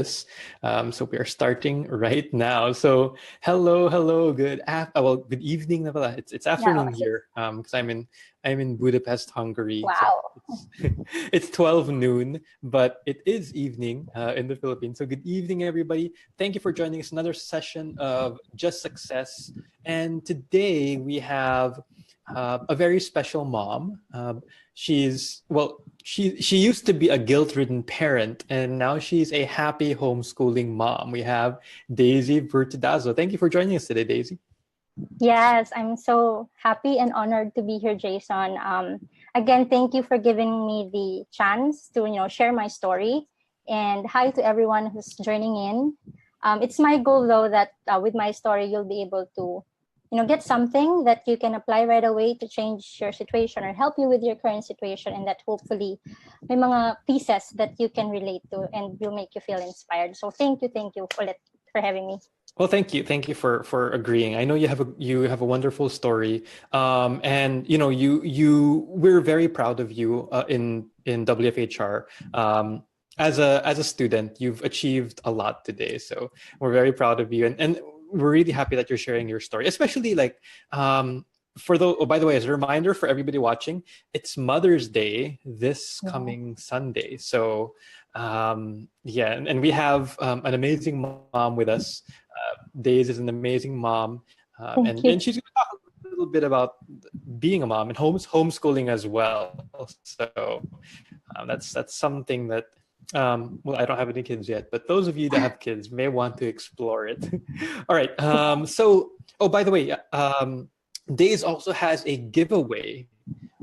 So we are starting right now. So hello, good evening na pala. It's No. afternoon here because I'm in Budapest, Hungary. So Wow. it's 12 noon, but it is evening in the Philippines. So good evening, everybody. Thank you for joining us. Another session of Just Success. And today we have a very special mom. She used to be a guilt-ridden parent, and now she's a happy homeschooling mom. We have Daisy Virtudazo. Thank you for joining us today, Daisy. Yes, I'm so happy and honored to be here, Jason. Again, thank you for giving me the chance to share my story. And hi to everyone who's joining in. It's my goal, though, that with my story, you'll be able to get something that you can apply right away to change your situation or help you with your current situation, and that hopefully may mga pieces that you can relate to and will make you feel inspired. So thank you for having me. Well, thank you for agreeing. I know you have a wonderful story, and we're very proud of you in WFHR. As a student, you've achieved a lot today, so we're very proud of you, and we're really happy that you're sharing your story, especially like by the way, as a reminder for everybody watching, it's Mother's Day this coming Sunday. So and we have an amazing mom with us. Days is an amazing mom, and she's going to talk a little bit about being a mom and homeschooling as well. So that's something that I don't have any kids yet, but those of you that have kids may want to explore it. All right. By the way, Days also has a giveaway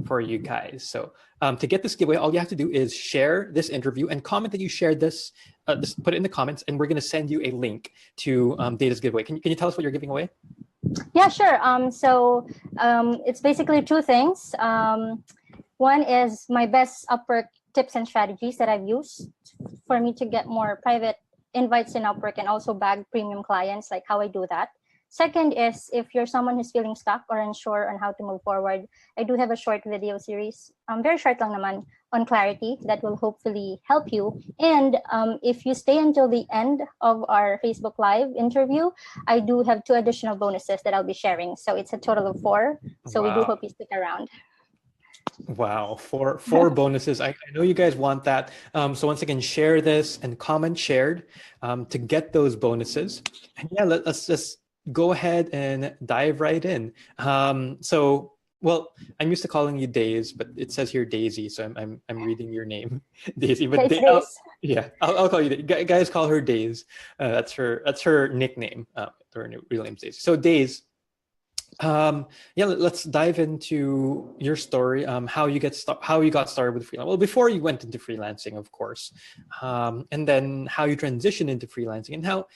for you guys. So to get this giveaway, all you have to do is share this interview and comment that you shared this. Just put it in the comments, and we're going to send you a link to Data's giveaway. Can you tell us what you're giving away? Yeah, sure. It's basically two things. One is my best Upwork tips and strategies that I've used for me to get more private invites in Upwork and also bag premium clients, like how I do that. Second is, if you're someone who's feeling stuck or unsure on how to move forward, I do have a short video series, very short lang naman, on clarity that will hopefully help you. And if you stay until the end of our Facebook Live interview, I do have 2 additional bonuses that I'll be sharing. So it's a total of 4. So we do hope you stick around. Wow, four bonuses. I know you guys want that. So once again, share this and comment shared to get those bonuses. And yeah, let's just go ahead and dive right in. I'm used to calling you Days, but it says here Daisy, so I'm reading your name, Daisy. But I'll call you. Guys, call her Days. That's her nickname. Her real name's Daisy. So Days. Let's dive into your story. How you got started with freelancing. Well, before you went into freelancing, of course, and then how you transitioned into freelancing, and how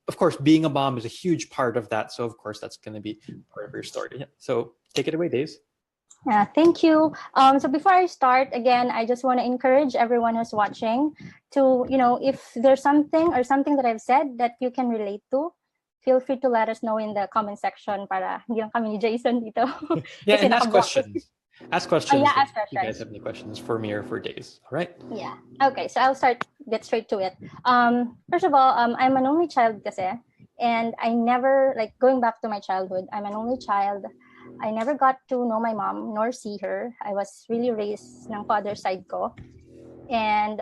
of course, being a mom is a huge part of that. So, of course, that's going to be part of your story. Yeah. So, take it away, Days. Yeah, thank you. So before I start, again, I just want to encourage everyone who's watching to, if there's something that I've said that you can relate to, feel free to let us know in the comment section para hindi lang kami ni Jason dito. Yeah, and ask questions. Ask questions. Ask questions. If you guys have any questions for me or for Days. All right? Yeah. Okay, so I'll get straight to it. First of all, I'm an only child kasi, and I never, going back to my childhood, I'm an only child. I never got to know my mom nor see her. I was really raised ng father side ko. And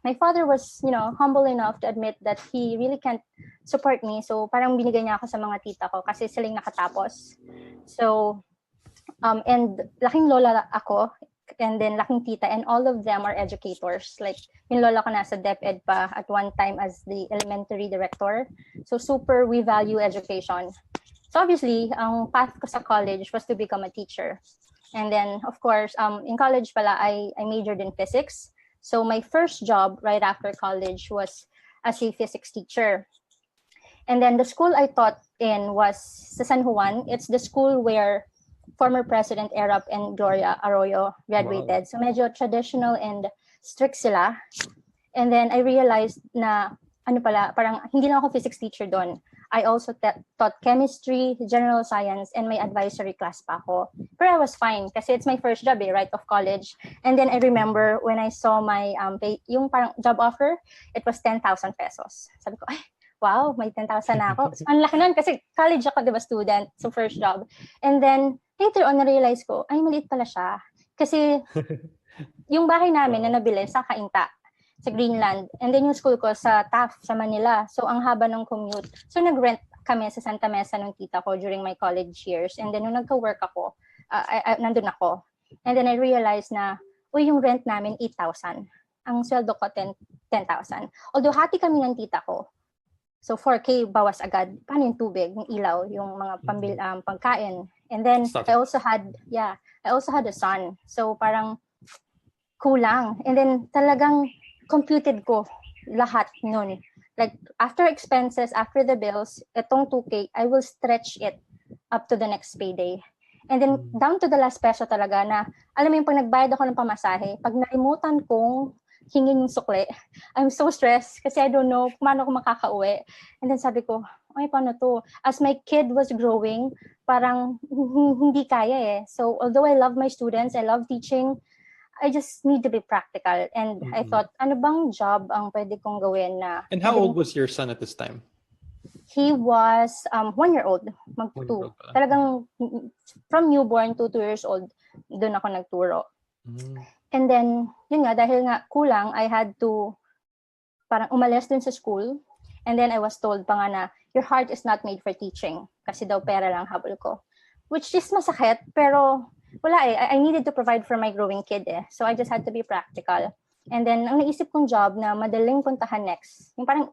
my father was, humble enough to admit that he really can't support me. So parang binigay niya ako sa mga tita ko kasi silang nakatapos. So, and laking lola ako, and then laking tita, and all of them are educators. Like, yung lola ko nasa DepEd pa at one time as the elementary director. So we value education. So obviously, ang path ko sa college was to become a teacher. And then, of course, in college pala, I majored in physics. So my first job right after college was as a physics teacher. And then the school I taught in was sa San Juan. It's the school where former President Erap and Gloria Arroyo graduated. Wow. So medyo traditional and strict sila. And then I realized na parang hindi lang ako physics teacher doon. I also taught chemistry, general science, and may advisory class pa ako. Pero I was fine kasi it's my first job right of college. And then I remember when I saw my yung parang job offer, it was 10,000 pesos. Sabi ko, ay, wow, may 10,000 na ako. So, ang laki nun kasi college ako, diba, student, so first job. And then later on, na-realize ko, ay, maliit pala siya. Kasi yung bahay namin na nabili sa Kainta, sa Greenland. And then yung school ko sa Taft, sa Manila. So ang haba ng commute. So nag-rent kami sa Santa Mesa ng tita ko during my college years. And then nung nagka-work ako, nandun ako. And then I realized na, yung rent namin, 8,000. Ang sweldo ko, 10,000. Although hati kami ng tita ko. So 4K bawas agad. Paano yung tubig, yung ilaw, yung mga pagkain. And then I also had a son. So parang kulang. And then talagang computed ko lahat nun. Like, after expenses, after the bills, itong 2K, I will stretch it up to the next payday. And then, down to the last peso talaga na, alam mo yung pag nagbayad ako ng pamasahe, pag nalimutan kong hingin yung sukli, I'm so stressed kasi I don't know paano ako makakauwi. And then sabi ko, ay, paano to? As my kid was growing, parang hindi kaya eh. So, although I love my students, I love teaching, I just need to be practical. And I thought, ano bang job ang pwede kong gawin na... And how old was your son at this time? He was 1 year old, mag-2. Talagang from newborn to 2 years old, doon ako nagturo. And then, yun nga, dahil nga kulang, I had to parang umalis dun sa school. And then I was told pa nga na, your heart is not made for teaching. Kasi daw pera lang habol ko. Which is masakit, pero... wala eh. I needed to provide for my growing kid eh. So I just had to be practical. And then, ang naisip kong job na madaling puntahan next, yung parang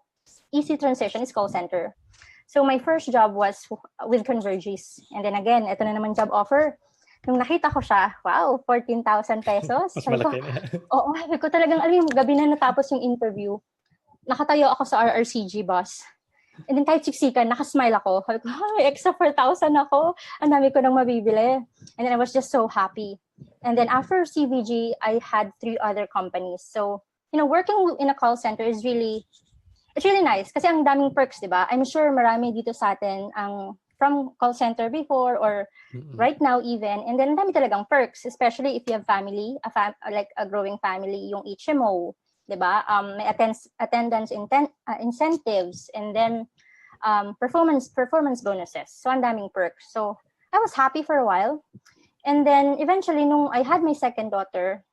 easy transition is call center. So my first job was with Convergys. And then again, ito na naman job offer. Nung nakita ko siya, wow, 14,000 pesos. Mas malaki na. Oo, sabi ko talagang, alam yung gabi na natapos yung interview, nakatayo ako sa RRCG bus. And then kahit siksikan, nakasmile ako. Sabi ko, extra 4,000 ako. Ang dami ko nang mabibili. And then I was just so happy. And then after CVG, I had 3 other companies. So, working in a call center is it's really nice. Kasi ang daming perks, di ba? I'm sure marami dito sa atin ang from call center before or right now even. And then ang dami talagang perks, especially if you have family, like a growing family, yung HMO, diba? May attendance incentives, and then performance bonuses. So ang daming perks. So I was happy for a while. And then eventually, nung I had my second daughter,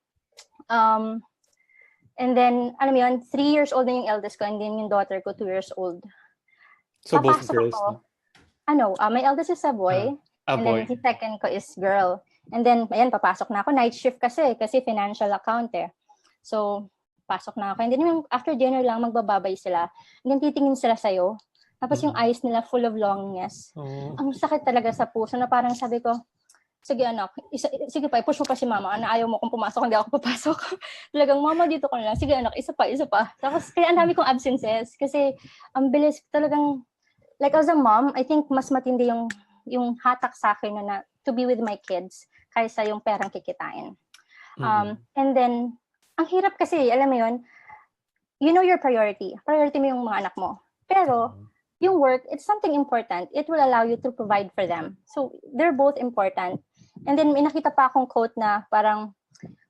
and then, alam mo yun, 3 years old na yung eldest ko, and then yung daughter ko, 2 years old. So both girls? My eldest is a boy, and then the second ko is girl. And then, ayan, papasok na ako. Night shift kasi financial account eh. So, pasok na ako. And then yung after dinner lang, magbababay sila. And then titingin sila sa'yo. Tapos yung eyes nila full of longingness. Ang sakit talaga sa puso na parang sabi ko, sige anak, sige pa, push mo pa si mama. Ayaw mo kung pumasok, hindi ako papasok. Talagang, mama, dito ko na lang. Sige anak, isa pa. Tapos kaya ang dami kong absences. Kasi ang bilis talagang, like as a mom, I think mas matindi yung hatak sa akin na to be with my kids kaysa yung perang kikitain. And then, ang hirap kasi, alam mo yun, you know your priority. Priority mo yung mga anak mo. Pero, yung work, it's something important. It will allow you to provide for them. So, they're both important. And then, may nakita pa akong quote na parang,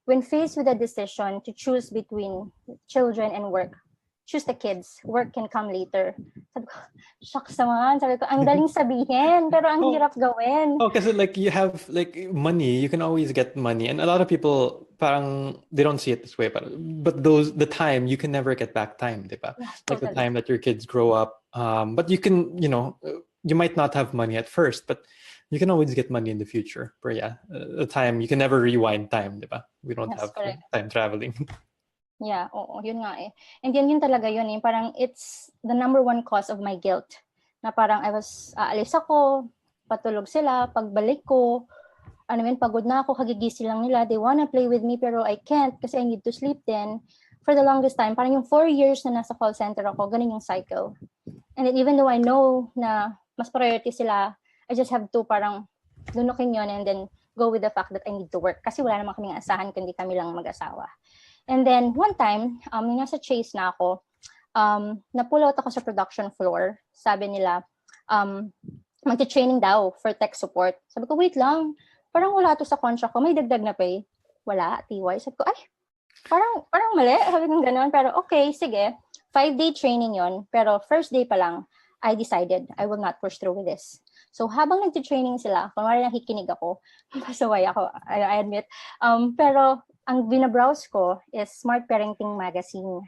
when faced with a decision to choose between children and work, choose the kids. Work can come later. Sabi ko, shucks naman. Sabi ko, ang daling sabihin, pero ang hirap gawin. Kasi like you have like money, you can always get money. And a lot of people, parang, they don't see it this way. But the time, you can never get back time, diba? Yeah, like totally. The time that your kids grow up. But you can, you might not have money at first, but you can always get money in the future. But yeah, the time, you can never rewind time, diba? We don't have time traveling. Yeah, oo, yun nga eh. And yun talaga yun eh. Parang it's the number one cause of my guilt. Na parang aalis ako, patulog sila, pagbalik ko, pagod na ako, kagigising lang nila, they wanna play with me pero I can't kasi I need to sleep then. For the longest time, parang yung 4 years na nasa call center ako, ganun yung cycle. And then even though I know na mas priority sila, I just have to parang lunukin yun and then go with the fact that I need to work. Kasi wala naman kaming asahan kundi kami lang mag-asawa. And then, one time, nasa Chase na ako, na-pull out ako sa production floor. Sabi nila, magte-training daw for tech support. Sabi ko, wait lang, parang wala to sa contract ko, may dagdag na pay. Wala, TY. Sabi ko, ay, parang mali. Sabi ko gano'n, pero okay, sige. 5-day training yon, pero first day pa lang, I decided I will not push through with this. So habang nagte-training sila, kunwari nakikinig ako, pasaway ako, I admit. Pero ang binabrowse ko is Smart Parenting Magazine.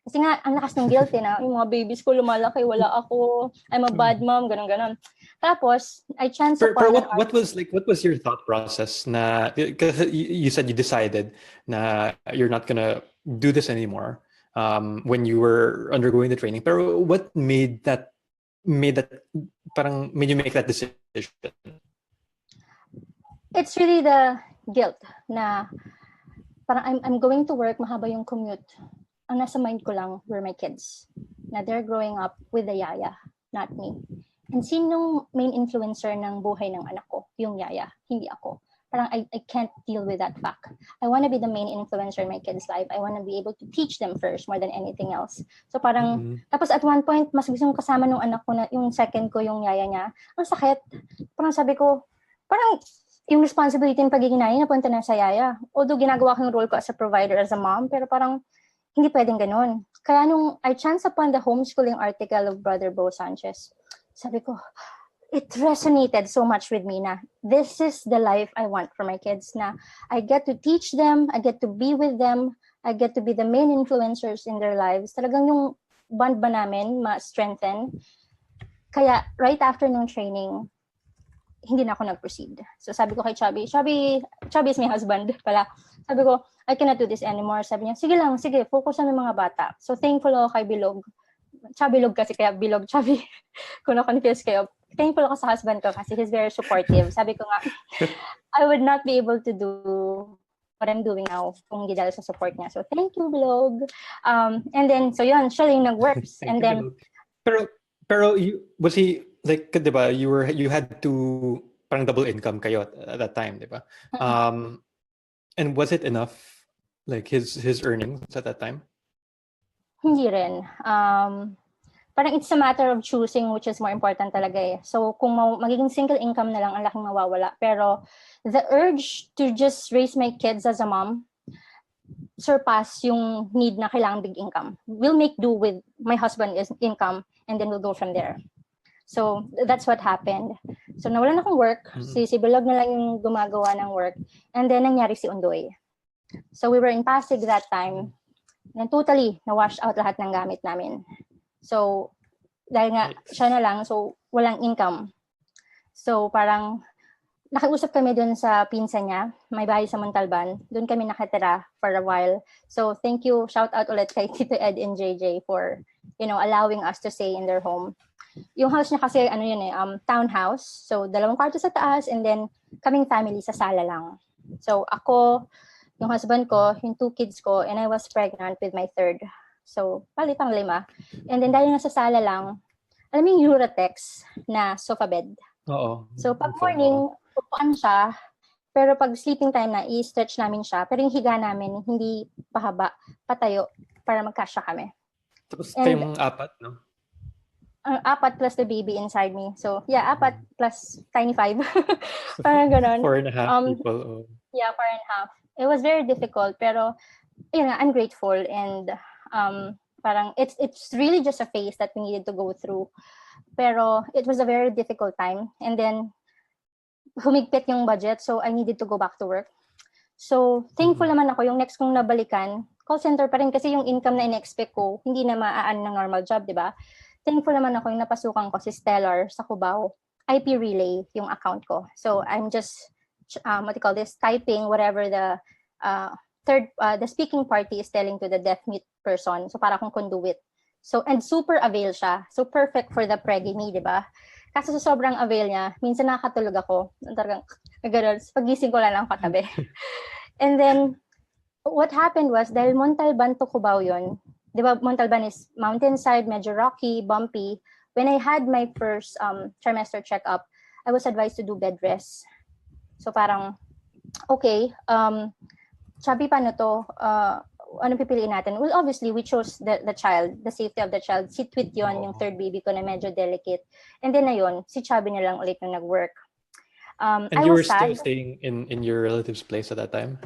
Kasi nga, ang lakas ng guilt na yung mga babies ko lumalaki, wala ako, I'm a bad mom, ganun. Tapos, I chanced upon what was your thought process na, because you said you decided na you're not gonna do this anymore when you were undergoing the training. Pero what made you make that decision? It's really the guilt na parang I'm going to work, mahaba yung commute. Ang nasa mind ko lang were my kids. Na they're growing up with the yaya, not me. And sinong main influencer ng buhay ng anak ko? Yung yaya, hindi ako. Parang I can't deal with that fact. I want to be the main influencer in my kids' life. I want to be able to teach them first more than anything else. So parang, tapos at one point, mas gusto kong kasama nung anak ko na, yung second ko, yung yaya niya. Ang sakit. Parang sabi ko, parang yung responsibility ng pagiging nanay napunta na sa yaya. Although ginagawa ko yung role ko as a provider, as a mom, pero parang hindi pwedeng ganun. Kaya nung I chanced upon the homeschooling article of Brother Bo Sanchez, sabi ko, it resonated so much with me na this is the life I want for my kids, na I get to teach them, I get to be with them, I get to be the main influencers in their lives. Talagang yung bond ba namin ma-strengthen. Kaya right after nung training, hindi na ako nag-proceed. So sabi ko kay Chubby is my husband pala. Sabi ko, I cannot do this anymore. Sabi niya, sige, focus na ng mga bata. So thankful ako kay Bilog. Chubby Log kasi, kaya Bilog, Chubby. Kung na-confuse kayo. Thankful ako sa husband ko kasi he's very supportive. Sabi ko nga, I would not be able to do what I'm doing now kung hindi dahil sa support niya. So thank you, Bilog. And then, so yun, siya yung nag-works. And then, pero was he, like, diba, you had to parang double income kayo at that time, diba? And was it enough, like his earnings at that time? Hindi rin. Parang it's a matter of choosing which is more important talaga eh. So kung magiging single income na lang, ang laking mawawala. Pero the urge to just raise my kids as a mom surpass yung need na kailangan big income. We'll make do with my husband's income and then we'll go from there. So that's what happened. So nawalan akong work. Si Bilog na lang yung gumagawa ng work. And then nangyari si Undoy. So we were in Pasig that time. And totally na-wash out lahat ng gamit namin. So dahil nga siya na lang, so walang income. So parang nakiusap kami dun sa pinsan niya, may bahay sa Montalban. Dun kami nakatira for a while. So thank you, shout out ulit kay Tito Ed and JJ for, allowing us to stay in their home. Yung house niya kasi, townhouse. So 2 kwarto sa taas and then kaming family sa sala lang. So ako, yung husband ko, yung 2 kids ko, and I was pregnant with my 3rd. So, pang 5. And then dahil nasa sala lang, alam mo yung Eurotex na sofa bed. Oo. So pag morning, upuan siya, pero pag sleeping time na, i-stretch namin siya. Pero yung higa namin, hindi pahaba, patayo, para magkasya kami. Tapos kayong 4, no? 4 plus the baby inside me. So, yeah, 4 plus tiny 5. Parang ganun. 4.5 people. Oh. Yeah, 4.5. It was very difficult, pero I'm grateful and parang it's really just a phase that we needed to go through. Pero it was a very difficult time. And then, humigpit yung budget, so I needed to go back to work. So, thankful naman ako, yung next kong nabalikan, call center pa rin kasi yung income na in-expect ko, hindi na maaan ng normal job, di ba? Thankful naman ako yung napasukan ko si Stellar sa Cubao. IP Relay yung account ko. So, I'm just, typing whatever the the speaking party is telling to the deaf mute person. So, para akong conduit. So, and super avail siya. So, perfect for the preggy me, di ba? Kasi sa sobrang avail niya, minsan nakakatulog ako. Talagang, pagising ko lang katabi. And then, what happened was, dahil Montalban to Cubao yun, di ba, Montalban is mountainside, medyo rocky, bumpy. When I had my first trimester checkup, I was advised to do bed rest. So parang, okay, sabi paano to, ano pipiliin natin? Well, obviously, we chose the child, the safety of the child. Si Tweet yon, yung third baby ko na medyo delicate. And then, ayun, si Chubby na lang ulit nung nag-work. And I you were was still sad. staying in your relative's place at that time?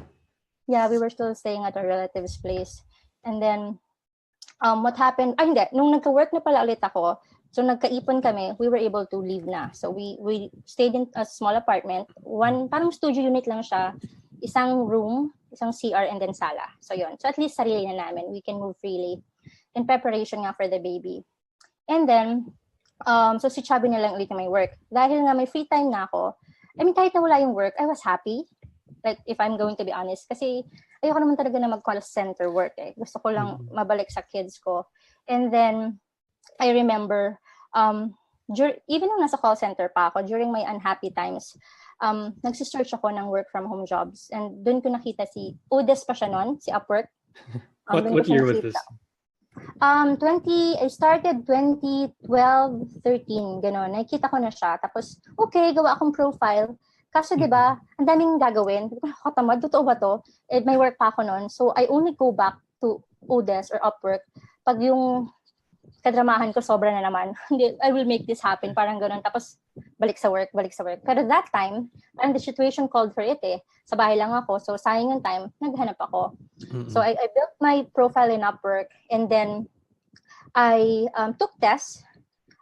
Yeah, we were still staying at our relative's place. And then, what happened, hindi, nung nagka-work na pala ulit ako, so nagkaipon kami, we were able to leave na. So we stayed in a small apartment, parang studio unit lang siya, isang room, isang CR, and then sala. So yun. So at least sarili na namin. We can move freely in preparation nga for the baby. And then, so si Chubby na lang ulit na may work. Dahil nga may free time na ako, I mean, kahit na wala yung work, I was happy. Like, if I'm going to be honest. Kasi ayoko naman talaga na mag-call center work eh. Gusto ko lang mabalik sa kids ko. And then, I remember, even nung nasa call center pa ako, during my unhappy times, nagsisearch ako ng work from home jobs. And dun ko nakita si Udes pa siya nun, si Upwork. What year was this? I started 2012, 13, gano'n. Nakikita ko na siya. Tapos, okay, gawa akong profile. Kaso, di ba, ang daming gagawin. Katamad, totoo ba to? Eh, may work pa ako nun. So, I only go back to Udes or Upwork pag yung kadramahan ko sobra na naman. I will make this happen. Parang gano'n. Tapos, balik sa work. Pero that time, parang the situation called for it eh. Sa bahay lang ako. So, sayang yung time, naghanap ako. So, I built my profile in Upwork and then I took tests.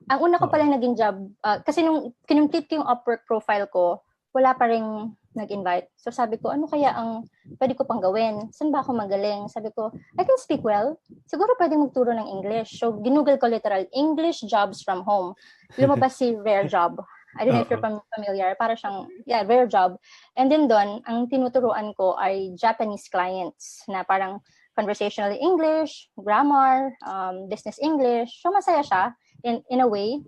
Ang una ko pala naging job, kasi nung kinumplete ko yung Upwork profile ko, wala pa rin nag-invite. So, sabi ko, ano kaya ang pwede ko pang gawin? Saan ba ako magaling? Sabi ko, I can speak well. Siguro pwede magturo ng English. So, ginugol ko literal, English jobs from home. Lumabas si Rare Job. I don't know if you're familiar. Para siyang, Rare Job. And then doon, ang tinuturuan ko ay Japanese clients na parang conversational English, grammar, business English. So, masaya siya in a way.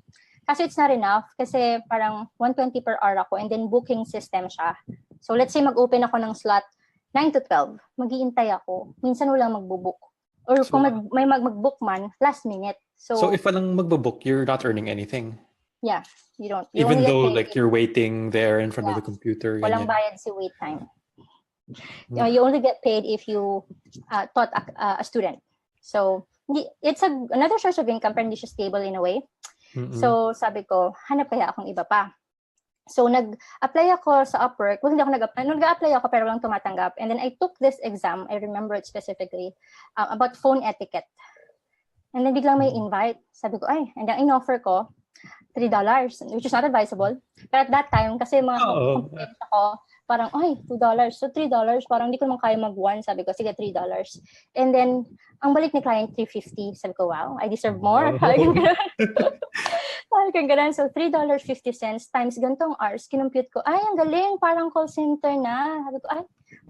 Kasi it's not enough. Kasi parang 120 per hour ako and then booking system siya. So, let's say mag-open ako ng slot 9 to 12. Mag-iintay ako. Minsan walang magbubook. Or so, kung may mag-book man, last minute. So if walang magbubook, you're not earning anything? Yeah, you don't. You even though like you're waiting there in front of the computer. Walang bayad si wait time. You only get paid if you taught a student. So it's another source of income, pero hindi siya stable in a way. So sabi ko, hanap kaya akong iba pa. So nag-apply ako sa Upwork. Well, hindi ako nag-apply. Nag-apply ako pero walang tumatanggap. And then I took this exam. I remember it specifically about phone etiquette. And then biglang may invite. Sabi ko, and then in-offer ko $3, which is not advisable. But at that time, kasi mga complaints ako, parang, $2. So $3, parang hindi ko naman kaya mag-1. Sabi ko, sige, $3. And then, ang balik ni client, $3.50. Sabi ko, wow, I deserve more. Parang ganun. So, $3.50 times gantong hours, kinumpute ko, ang galing, parang call center na. Sabi ko,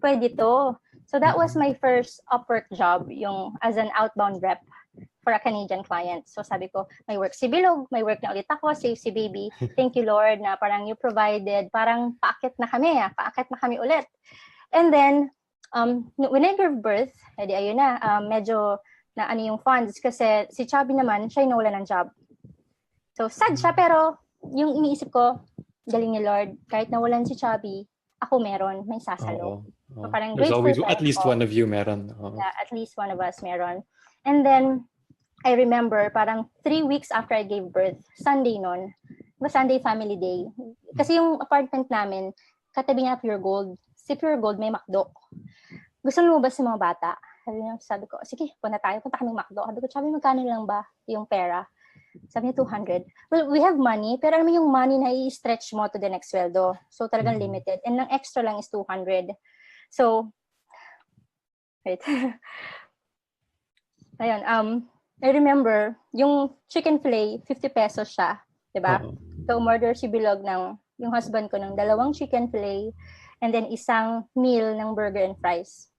pwede to. So, that was my first Upwork job, yung as an outbound rep for a Canadian client. So, sabi ko, may work si Bilog, may work na ulit ako, save si baby. Thank you, Lord, na parang you provided, parang paakit na kami ulit. And then, when I gave birth, edi ayun na, medyo na yung funds kasi si Chubby naman, siya yung nawala ng job. So, sad siya, pero yung iniisip ko, galing ni Lord, kahit nawalan si Chubby, ako meron, may sasalo. So, parang there's always at least one of you meron. Yeah, at least one of us meron. And then, I remember, parang 3 weeks after I gave birth, Sunday nun, Sunday family day. Kasi yung apartment namin, katabi niya Pure Gold. Si Pure Gold may McDo. Gusto lumabas si mga bata. Sabi ko, sige, punta kami McDo. Sabi ko, Chubby, magkano lang ba yung pera? Sabi niya, 200. Well, we have money, pero alam mo yung money na i-stretch mo to the next sweldo. So, talagang limited. And ang extra lang is 200. So, wait. Ayun, I remember, yung chicken fillet, 50 pesos siya. Diba? So, umorder si Bilog yung husband ko ng 2 chicken fillet and then isang meal ng burger and fries.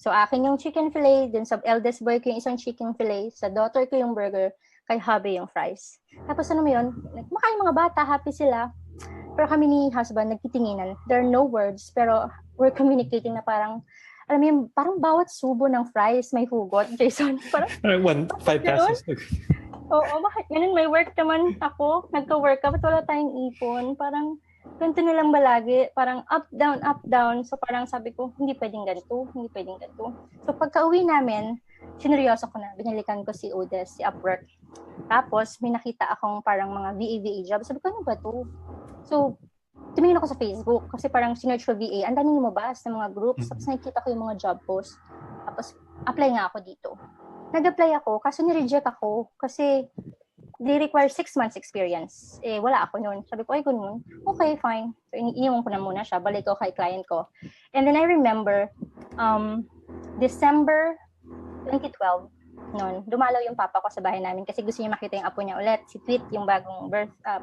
So, akin yung chicken fillet, dun sa eldest boy ko yung isang chicken fillet, sa daughter ko yung burger, kay hubby yung fries. Tapos ano mo yun, kumakain mga bata, happy sila. Pero kami ni husband, nagtitinginan. There are no words, pero we're communicating na parang, alam mo yun, parang bawat subo ng fries may hugot, Jason. Parang, 5 pesos. Oo, bakit ganun? May work naman ako. Nagka-work ka, ba't wala tayong ipon? Parang, ganito na lang ba lagi? Parang up, down, up, down. So parang sabi ko, hindi pwedeng ganito, hindi pwedeng ganito. So pagka-uwi namin, sineryoso ko na. Binalikan ko si Odes, si Upwork. Tapos may nakita akong parang mga VA job. Sabi ko, ano ba to? So tumingin ako sa Facebook kasi parang sinerch ko VA. Ang daming lumabas ng mga groups. Tapos nakikita ko yung mga job posts. Tapos apply nga ako dito. Nag-apply ako kasi nireject ako kasi they require 6 months experience. Eh, wala ako noon. Sabi ko, ay, ganun. Okay, fine. So, iniwan ko na muna siya. Balik ko kay client ko. And then I remember, December 2012, noon, dumalaw yung papa ko sa bahay namin kasi gusto niya makita yung apo niya ulit. Si Tweet, yung bagong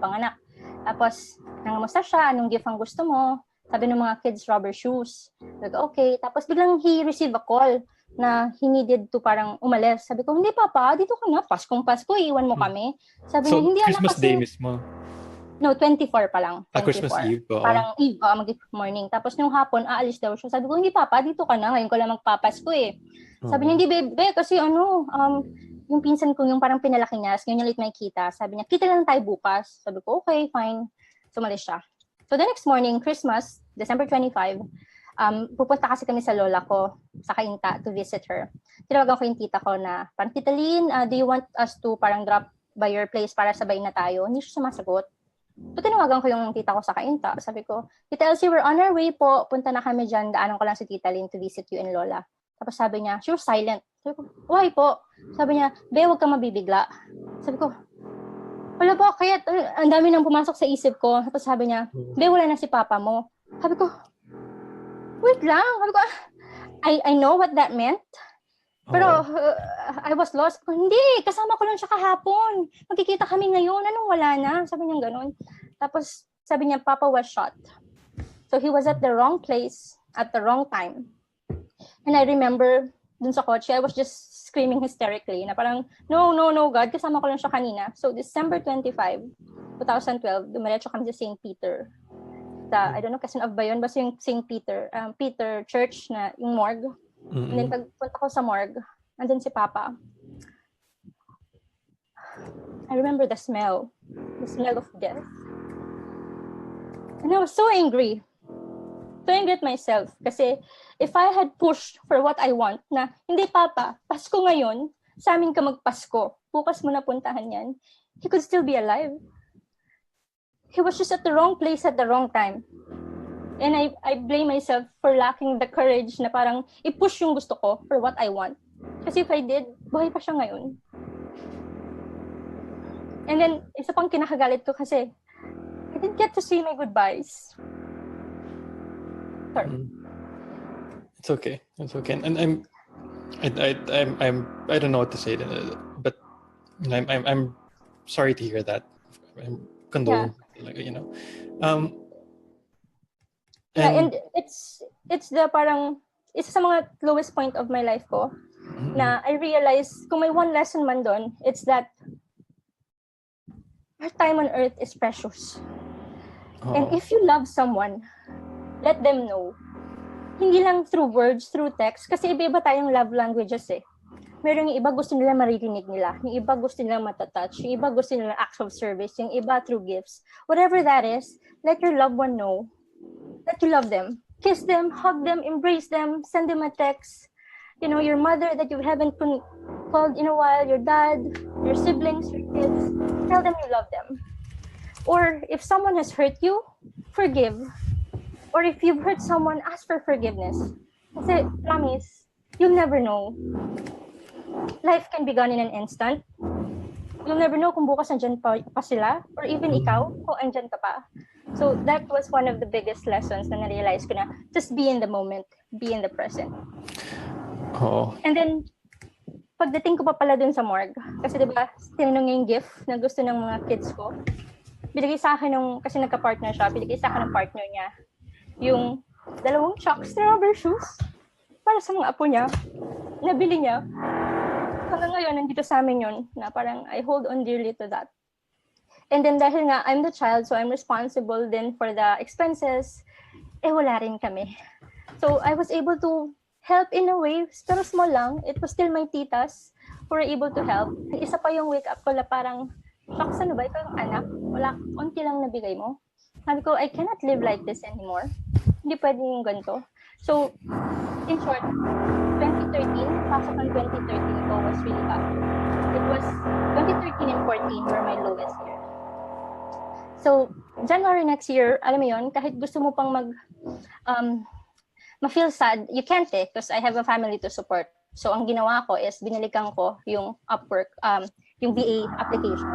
panganak. Tapos, nangamusta siya, anong gift ang gusto mo? Sabi ng mga kids, rubber shoes. Sabi ko, okay. Tapos biglang he received a call na he needed to parang umalis. Sabi ko, hindi papa, dito ka na. Paskong Pasko, iwan mo kami. Sabi niya, hindi Christmas anak kasi... Day mismo? No, 24 pa lang. 24. Christmas Eve. Parang Eve, mag-morning. Tapos nung hapon, aalis daw siya. Sabi ko, hindi papa, dito ka na. Ngayon ko lang magpapasko eh. Sabi niya, hindi bebe, kasi yung pinsan ko, yung parang pinalaki niya, ngayon niya ulit may kita. Sabi niya, kita lang tayo bukas. Sabi ko, okay, fine. Sumalis siya. So the next morning, Christmas, December 25, pupunta kasi kami sa lola ko sa Cainta to visit her. Tinawagan ko yung tita ko na, parang, Tita Lynn, do you want us to parang drop by your place para sabay na tayo? Hindi siya sumasagot. So tinawagan ko yung tita ko sa Cainta. Sabi ko, Tita Elsie, we're on our way po. Punta na kami dyan. Daanan ko lang si Tita Lynn to visit you and lola. Tapos sabi niya, she was silent. Sabi ko, why po? Sabi niya, be, huwag kang mabibigla. Sabi ko, wala po, kaya ang dami nang pumasok sa isip ko. Tapos sabi niya, be, wala na si papa mo. Sabi ko, wait lang. Sabi ko, I know what that meant. Pero I was lost. Hindi, kasama ko lang siya kahapon. Magkikita kami ngayon. Anong wala na? Sabi niya ganun. Tapos sabi niya, Papa was shot. So he was at the wrong place at the wrong time. And I remember dun sa kotse, I was just screaming hysterically na parang, no, God, kasama ko lang siya kanina. So December 25, 2012, dumiretso kami sa St. Peter. I don't know, Quezon ba yun? Basta yung St. Peter, Peter Church na yung morgue. Mm-hmm. And then pagpunta ko sa morgue, nandun si Papa. I remember the smell of death. And I was so angry at myself. Kasi if I had pushed for what I want, na hindi Papa, Pasko ngayon, sa amin ka magpasko, bukas mo na puntahan yan, he could still be alive. He was just at the wrong place at the wrong time. And I blame myself for lacking the courage na parang i-push yung gusto ko for what I want. Kasi if I did, buhay pa siya ngayon. And then, isa pang kinakagalit ko kasi I didn't get to say my goodbyes. Sorry. It's okay. And I don't know what to say, but I'm sorry to hear that. I'm condoled, and it's the parang isa sa mga lowest point of my life ko na I realized kung may one lesson man doon, it's that our time on earth is precious. And if you love someone, let them know. Hindi lang through words, through text, kasi iba-iba tayong love languages eh. Meron yung iba gusto nila maririnig nila, yung iba gusto nila matatouch, yung iba gusto nila acts of service, yung iba through gifts. Whatever that is, let your loved one know that you love them. Kiss them, hug them, embrace them, send them a text. You know, your mother that you haven't called in a while, your dad, your siblings, your kids, tell them you love them. Or if someone has hurt you, forgive. Or if you've hurt someone, ask for forgiveness. Kasi, promise, you'll never know. Life can be gone in an instant. You'll never know kung bukas andyan pa sila, or even ikaw, kung andyan ka pa. So that was one of the biggest lessons na na-realize ko na just be in the moment, be in the present. And then, pagdating ko pa pala dun sa morgue, kasi diba, tinanong niya yung gift na gusto ng mga kids ko. Binigay sa akin kasi nagka-partner siya, binigay sa akin ng partner niya yung 2 Chucks na rubber shoes para sa mga apo niya. Nabili niya. Hanggang ngayon, nandito sa amin yun, na parang I hold on dearly to that. And then dahil nga, I'm the child, so I'm responsible then for the expenses, wala rin kami. So I was able to help in a way, pero small lang. It was still my titas who were able to help. Isa pa yung wake up ko na parang, shucks, ano ba? Ikaw yung anak? Wala, konti lang nabigay mo. Sabi ko, I cannot live like this anymore. Hindi pwede yung ganito. So, in short, 2013, pasok ng 2013 ko was really bad. It was 2013 and 14 were my lowest year. So, January next year, alam mo yun, kahit gusto mo pang ma-feel sad, you can't because I have a family to support. So, ang ginawa ko is, binalikan ko yung Upwork, yung VA application.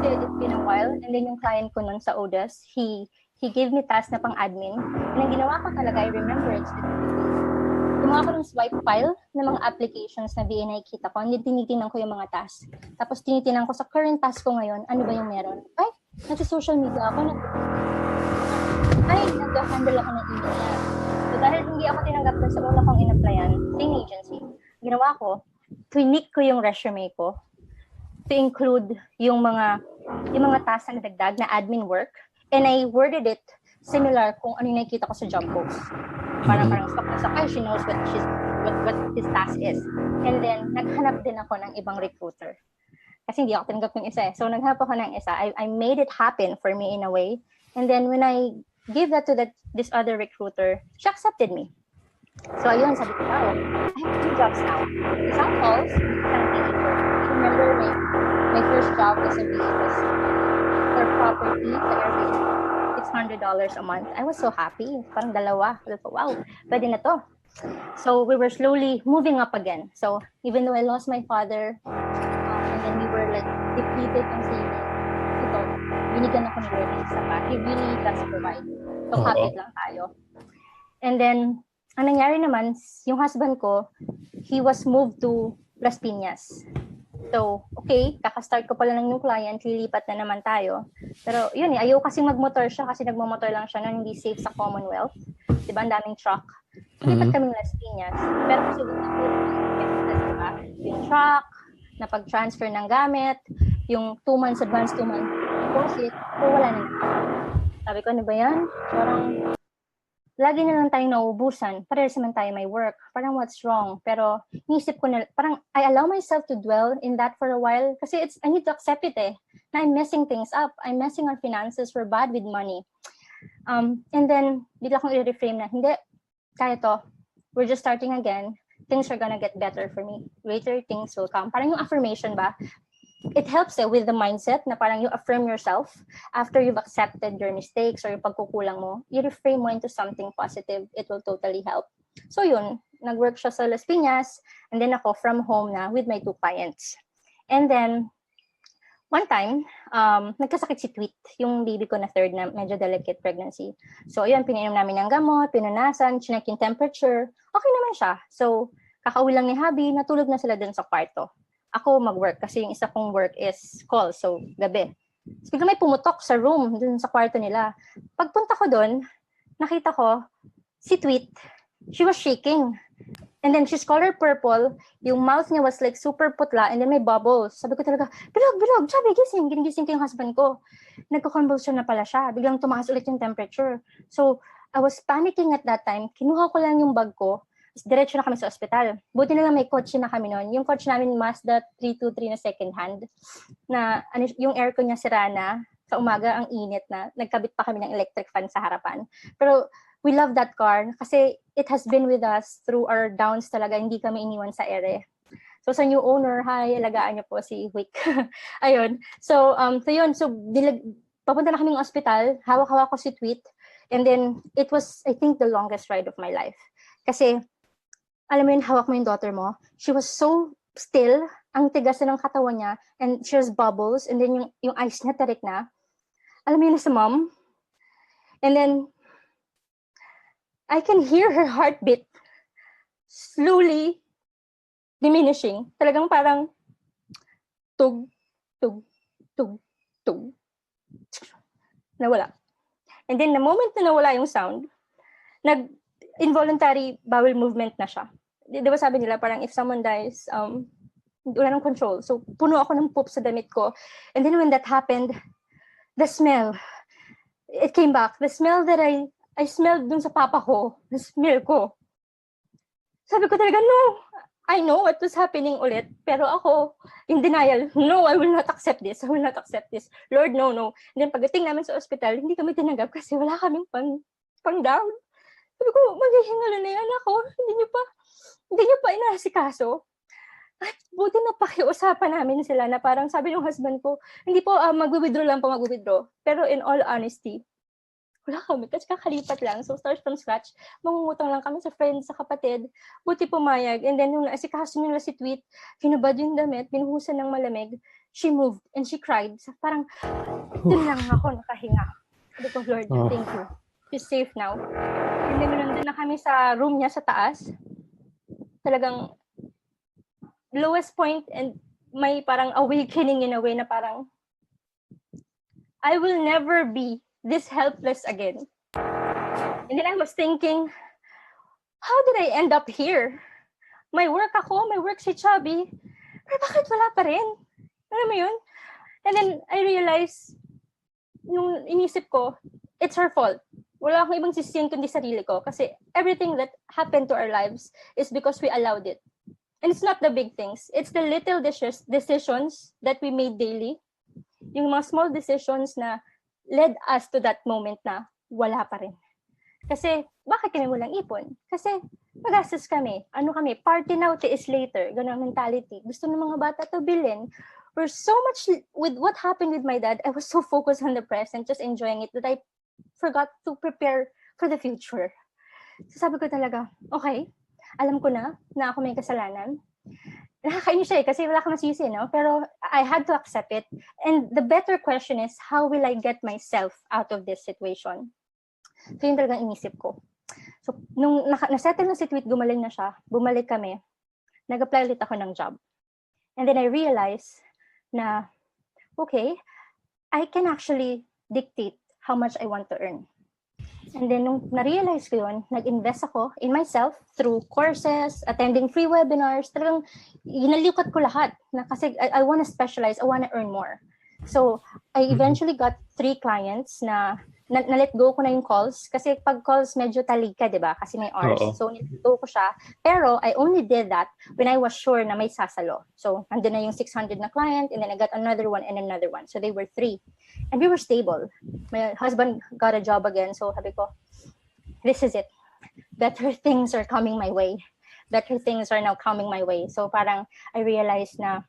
So, it's been a while. And then yung client ko nun sa Odas, he gave me task na pang-admin. And ang ginawa ko talaga, I remember it's gumawa ko ng swipe file ng mga applications na VA nakikita ko. Hindi tinitingnan ko yung mga task. Tapos tinitingnan ko sa current task ko ngayon, ano ba yung meron? Ay, nasa-social media ako. Nag-handle ako ng email na. So dahil hindi ako tinanggap sa una kong in-applyan, same agency, ginawa ko, tweak ko yung resume ko to include yung mga task na dagdag na admin work, and I worded it similar kung ano yung nakikita ko sa job post. Parang sakay, she knows what his task is. And then, naghanap din ako ng ibang recruiter. Kasi hindi ako tinanggap ng isa eh. So, naghanap ako ng isa. I made it happen for me in a way. And then, when I gave that to this other recruiter, she accepted me. So, ayun, sabi ko, wow, I have 2 jobs now. Isang calls, isang VA work. I remember my first job as a VA was for property, sa Airbnb. $600 a month. I was so happy. Parang dalawa. Wow, pwede na to. So we were slowly moving up again. So even though I lost my father, and then we were like depleted ng savings, ito, binigyan ako ni Lord ng isa pa. He really does provide. So kapit lang tayo. And then, ang nangyari naman, yung husband ko, he was moved to Las Piñas. So, okay, kakastart ko pala ng new client, lilipat na naman tayo. Pero yun ayaw kasing magmotor siya kasi nagmamotor lang siya na hindi safe sa Commonwealth. Diba, ang daming truck. Lilipat kaming Las Piñas. Pero kasi diba, yung truck, napag-transfer ng gamit, yung 2 months advance, 2 months deposit, so wala na. Sabi ko, ano ba yan? Parang, lagi na lang tayong nauubusan. Parehas naman tayo may work. Parang what's wrong? Pero nisip ko na, parang I allow myself to dwell in that for a while kasi I need to accept it eh. Na I'm messing things up. I'm messing our finances. We're bad with money. And then, bigla kong i-reframe na, hindi, kaya to. We're just starting again. Things are gonna get better for me. Later, things will come. Parang yung affirmation ba? It helps with the mindset na parang you affirm yourself after you've accepted your mistakes or yung pagkukulang mo, you reframe mo into something positive. It will totally help. So yun, nag-work siya sa Las Piñas, and then ako from home na with my 2 clients. And then, one time, nagkasakit si Tweet, yung baby ko na 3rd na medyo delicate pregnancy. So yun, pinainom namin ng gamot, pinunasan, chinek yung temperature, okay naman siya. So, kakauwi lang ni Habi, natulog na sila dun sa kwarto. Ako mag-work kasi yung isa kong work is call, so gabi. So, bigla may pumutok sa room, dun sa kwarto nila. Pagpunta ko dun, nakita ko, si Tweet, she was shaking. And then she's color purple, yung mouth niya was like super putla, and then may bubbles. Sabi ko talaga, bilog, sabi, gising. Ginigising ko yung husband ko. Nagko-convulsion na pala siya. Biglang tumakas ulit yung temperature. So, I was panicking at that time. Kinuha ko lang yung bag ko. Diretso na kami sa ospital. Buti na lang may coach na kami noon. Yung coach namin, Mazda 323 na second hand. Na yung aircon niya sira na. Sa umaga, ang init na. Nagkabit pa kami ng electric fan sa harapan. Pero we love that car kasi it has been with us through our downs talaga. Hindi kami iniwan sa ere. So sa new owner, hi, alagaan niyo po si Wick. Ayun. So yun. So papunta na kami ng ospital. Hawak-hawak ko si Tweet. And then it was, I think, the longest ride of my life. Kasi alam mo yun, hawak mo yung daughter mo. She was so still, ang tigas na ng katawan niya, and she has bubbles, and then yung eyes niya tarik na. Alam mo yun, sa mom. And then, I can hear her heartbeat slowly diminishing. Talagang parang tug, tug, tug, tug. Nawala. And then, the moment na nawala yung sound, involuntary bowel movement na siya. Di ba sabi nila, parang if someone dies, wala ng control. So, puno ako ng poop sa damit ko. And then when that happened, the smell, it came back. The smell that I smelled dun sa papa ko, the smell ko. Sabi ko talaga, no, I know what was happening ulit, pero ako, in denial, no, I will not accept this. I will not accept this. Lord, no, no. And then pagdating namin sa ospital, hindi kami tinanggap kasi wala kaming pang down. Sabi ko, maghihingalo na yan ako. Hindi niyo pa inaasikaso. At buti na pakiusapan namin sila na parang sabi ng husband ko, hindi po, mag-withdraw lang po, mag-withdraw. Pero in all honesty, wala kami, kasi kakalipat lang. So, start from scratch. Mangungutang lang kami sa friends, sa kapatid. Buti pumayag. And then, yung naasikaso nila si Tweet, hinabad yung damit, binuhusan ng malamig. She moved and she cried. So, parang, dun lang ako nakahinga. Sabi ko, Lord, thank you. She's safe now. And then, nandun na kami sa room niya sa taas. Talagang, lowest point and may parang awakening in a way na parang, I will never be this helpless again. And then I was thinking, how did I end up here? May work ako, may work si Chubby, pero bakit wala pa rin? Alam mo yun? And then I realized, nung inisip ko, it's her fault. Wala akong ibang sisihin kundi sarili ko kasi everything that happened to our lives is because we allowed it. And it's not the big things. It's the little decisions that we made daily. Yung mga small decisions na led us to that moment na wala pa rin. Kasi, bakit kami walang ipon? Kasi, magastos kami. Ano kami? Party now, tiis later. Ganun mentality. Gusto ng mga bata to bilhin. We're so much, with what happened with my dad, I was so focused on the present, just enjoying it, that I forgot to prepare for the future. So sabi ko talaga, okay, alam ko na ako may kasalanan. Nakakainis siya kasi wala kang masisi, no? Pero I had to accept it. And the better question is, how will I get myself out of this situation? So yun talagang inisip ko. So nung nasettle na si Tweet, gumaling na siya, bumalik kami, nag-apply ulit ako ng job. And then I realized na, okay, I can actually dictate how much I want to earn. And then, nung na-realize ko yun, nag-invest ako in myself through courses, attending free webinars, talagang ginalikat ko lahat. Na kasi I want to specialize, I want to earn more. So, I eventually got 3 clients na let go ko na yung calls. Kasi pag calls, medyo talika, di ba? Kasi may hours. So, nilet go ko siya. Pero, I only did that when I was sure na may sasalo. So, andun na yung 600 na client, and then I got another one and another one. So, they were 3. And we were stable. My husband got a job again. So, sabi ko, this is it. Better things are coming my way. Better things are now coming my way. So, parang I realized na,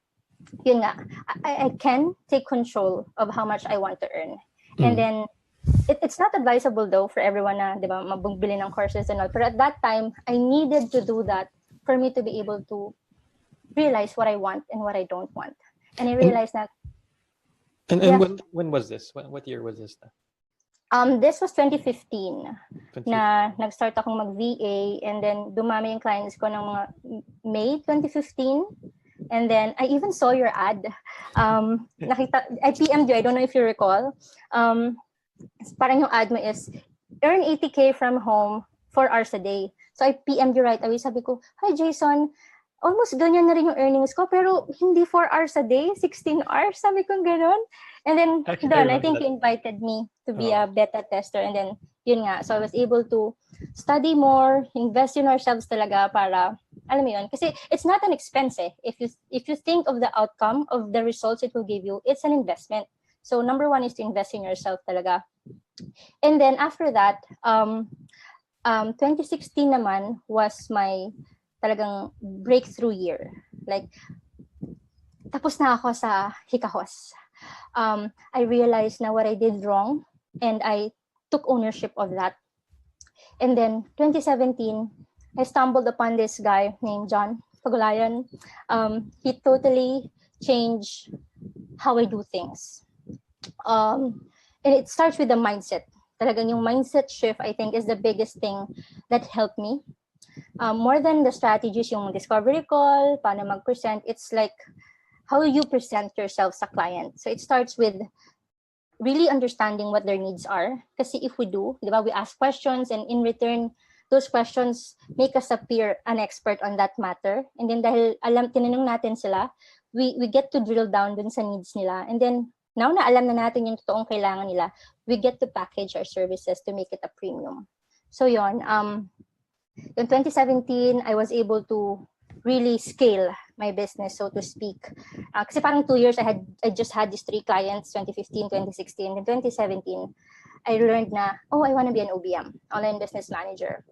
yun nga, I can take control of how much I want to earn. And then, it's not advisable though for everyone na, di ba, magbili ng courses and all. But at that time, I needed to do that for me to be able to realize what I want and what I don't want. And I realized that. And when was this? What year was this? This was 2015 na nag-start akong mag-VA, and then dumami yung clients ko ng mga May 2015. And then I even saw your ad. I PM'd you, I don't know if you recall. Parang yung ad mo is, earn 80K from home 4 hours a day. So I PM'd you right away. Sabi ko, hi Jason, almost ganyan na rin yung earnings ko, pero hindi 4 hours a day, 16 hours. Sabi ko gano'n. And then, I think you invited me to be a beta tester. And then, yun nga. So I was able to study more, invest in ourselves talaga para, alam mo yun, kasi it's not an expense eh. If you think of the outcome of the results it will give you, it's an investment. So number 1 is to invest in yourself talaga. And then after that, 2016 naman was my talagang breakthrough year. Like, tapos na ako sa hikahos. I realized na what I did wrong, and I took ownership of that. And then 2017, I stumbled upon this guy named John Pagulayan. He totally changed how I do things. And it starts with the mindset. Talagang yung mindset shift, I think, is the biggest thing that helped me. More than the strategies, yung discovery call, paano mag-present, it's like how you present yourself sa client. So it starts with really understanding what their needs are. Kasi if we do, di ba, we ask questions, and in return, those questions make us appear an expert on that matter. And then dahil tinanong natin sila, we get to drill down dun sa needs nila. And then, now na alam na natin yung totoong kailangan nila, we get to package our services to make it a premium. So yon, in 2017, I was able to really scale my business, so to speak. Kasi parang 2 years, I just had these 3 clients, 2015, 2016, and 2017. I learned na, oh, I want to be an OBM, online business manager.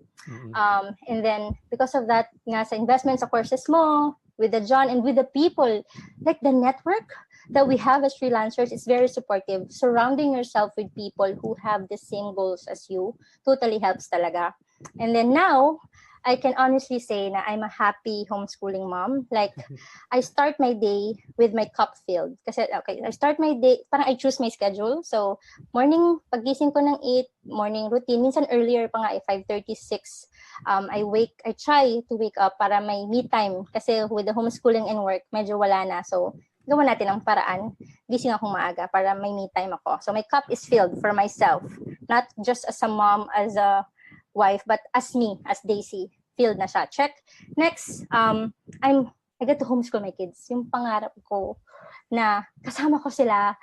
And then because of that, nga sa investments, sa courses mo, with the John and with the people, like the network that we have as freelancers is very supportive. Surrounding yourself with people who have the same goals as you totally helps talaga. And then now, I can honestly say na I'm a happy homeschooling mom. Like, I start my day with my cup filled. Kasi, okay, I start my day, parang I choose my schedule. So, morning, pagising ko ng 8, morning routine. Minsan earlier pa nga, 5:36. I try to wake up para may me time. Kasi with the homeschooling and work, medyo wala na. So, gawa natin ang paraan. Gising akong maaga para may me time ako. So, my cup is filled for myself. Not just as a mom, as a wife, but as me, as Daisy, filled na siya. Check. Next, I get to homeschool my kids. Yung pangarap ko na kasama ko sila,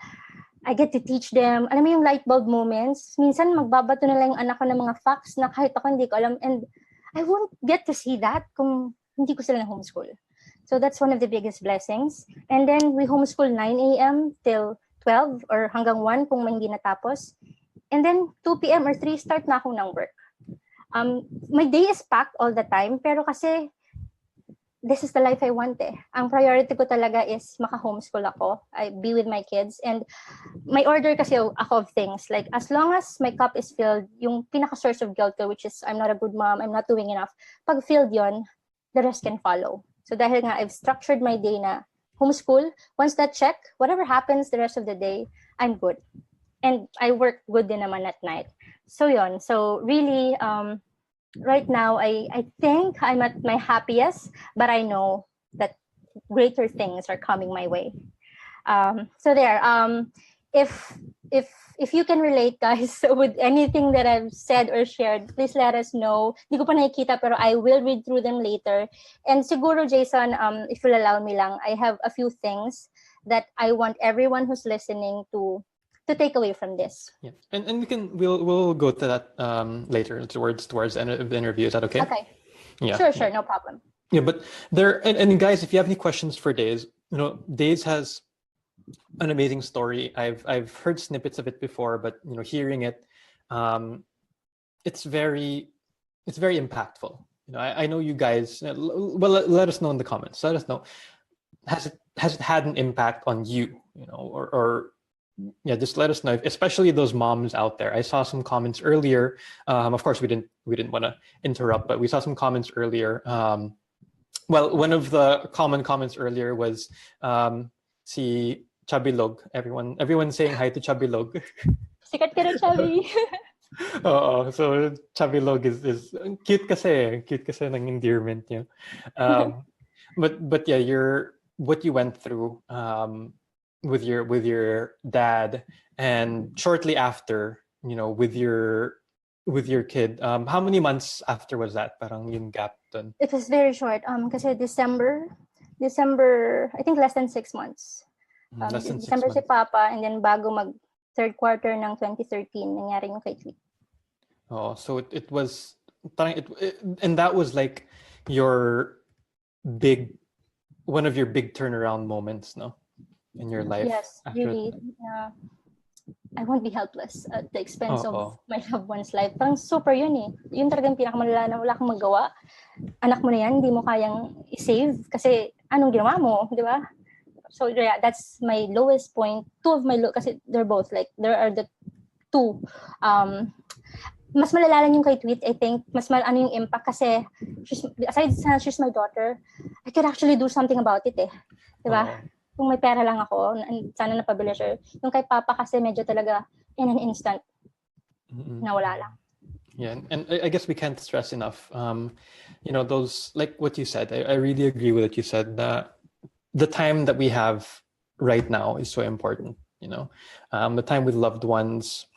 I get to teach them. Alam mo yung light bulb moments? Minsan magbabato na lang yung anak ko ng mga facts na kahit ako hindi ko alam. And I won't get to see that kung hindi ko sila na homeschool. So that's one of the biggest blessings. And then we homeschool 9 a.m. till 12 or hanggang 1 kung hindi natapos. And then 2 p.m. or 3 start na ako ng work. My day is packed all the time, pero kasi this is the life I want eh. Ang priority ko talaga is maka-homeschool ako. I be with my kids. And my order kasi ako of things. Like, as long as my cup is filled, yung pinaka-source of guilt ko, which is I'm not a good mom, I'm not doing enough, pag filled yon, the rest can follow. So dahil nga, I've structured my day na homeschool. Once that check, whatever happens the rest of the day, I'm good. And I work good din naman at night. So yon. So really, right now, I think I'm at my happiest, but I know that greater things are coming my way. So there. If you can relate, guys, with anything that I've said or shared, please let us know. Hindi ko pa nakikita, pero I will read through them later. And siguro, Jason, if you'll allow me lang, I have a few things that I want everyone who's listening to take away from this. Yeah, and we'll go to that later towards the end of the interview. Is that okay? Okay. Yeah. Sure, no problem. Yeah, but there and guys, if you have any questions for Days, Days has an amazing story. I've heard snippets of it before, but hearing it, it's very impactful. I know you guys. Well, let us know in the comments. Let us know. Has it had an impact on you? Or yeah, just let us know, especially those moms out there. I saw some comments earlier. Of course, we didn't want to interrupt, but we saw some comments earlier. Well, one of the common comments earlier was si Chubby Log. Everyone saying hi to Chubby Log. Sikat ka na, Chubby. So Chubby Log is cute kasi ng endearment niya. But yeah, what you went through with your dad, and shortly after, with your kid, how many months after was that? Parang yung gap dun. It was very short. Kasi December, I think less than 6 months. Less than 6 December months. si Papa, and then bago mag third quarter ng 2013, nangyari yung kay Tweet. Oh, so it was, and that was like one of your big turnaround moments, no? In your life. Yes, really. I won't be helpless at the expense of my loved one's life. Parang super yun eh. Yun talagang pinakamalala na wala kang magawa. Anak mo na yan, hindi mo kayang i-save kasi anong ginawa mo, di ba? So yeah, that's my lowest point. Kasi they're both like, there are the two. Mas malala lang yung kay Tweet, I think. Mas yung impact kasi aside sa she's my daughter, I could actually do something about it eh. Di ba? Kung may pera lang ako, sana napabili siya. Yung kay Papa kasi medyo talaga in an instant, nawala lang. Yeah, and I guess we can't stress enough. Those, like what you said, I really agree with what you said. The time that we have right now is so important. The time with loved ones,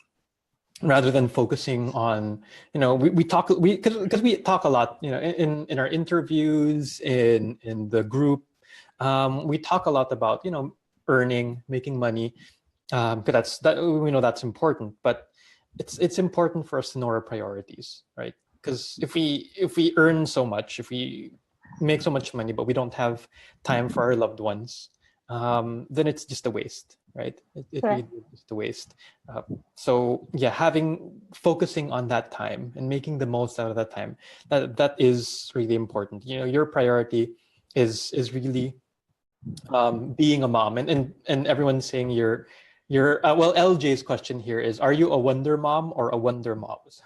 rather than focusing on, we talk because we talk a lot, in our interviews, in the group. We talk a lot about earning, making money, because we know that's important. But it's important for us to know our priorities, right? Because if we earn so much, if we make so much money, but we don't have time for our loved ones, then it's just a waste, right? It really is just a waste. So yeah, focusing on that time and making the most out of that time, that is really important. You know, your priority is really being a mom, and everyone's saying you're well, LJ's question here is, are you a wonder mom or a wonder moms?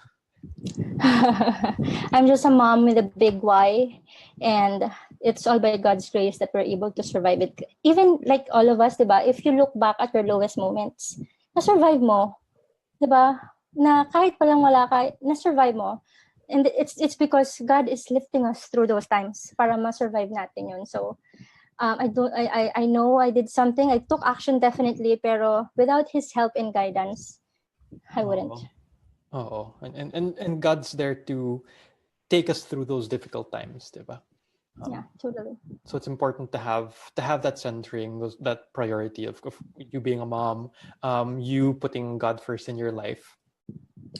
I'm just a mom with a big why, and it's all by God's grace that we're able to survive it. Even like all of us, diba? If you look back at your lowest moments, na-survive mo, diba? Na kahit palang wala ka, na-survive mo. And it's because God is lifting us through those times para ma-survive natin yun. So I know I did something. I took action definitely, pero without His help and guidance, I wouldn't. And God's there to take us through those difficult times, diba? Yeah, totally. So it's important to have that centering, that priority of you being a mom, you putting God first in your life.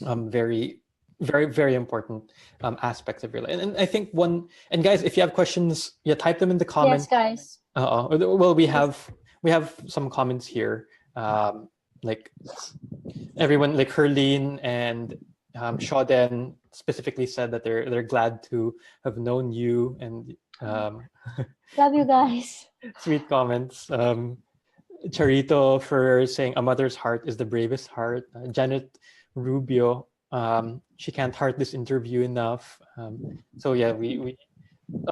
Very, very, very important aspects of your life. And I think and guys, if you have questions, type them in the comments. Yes, guys. Well, we have some comments here. Like everyone, like Herline and Shoden specifically said that they're glad to have known you, and love you guys. Sweet comments. Charito for saying a mother's heart is the bravest heart. Janet Rubio, she can't heart this interview enough. So yeah, we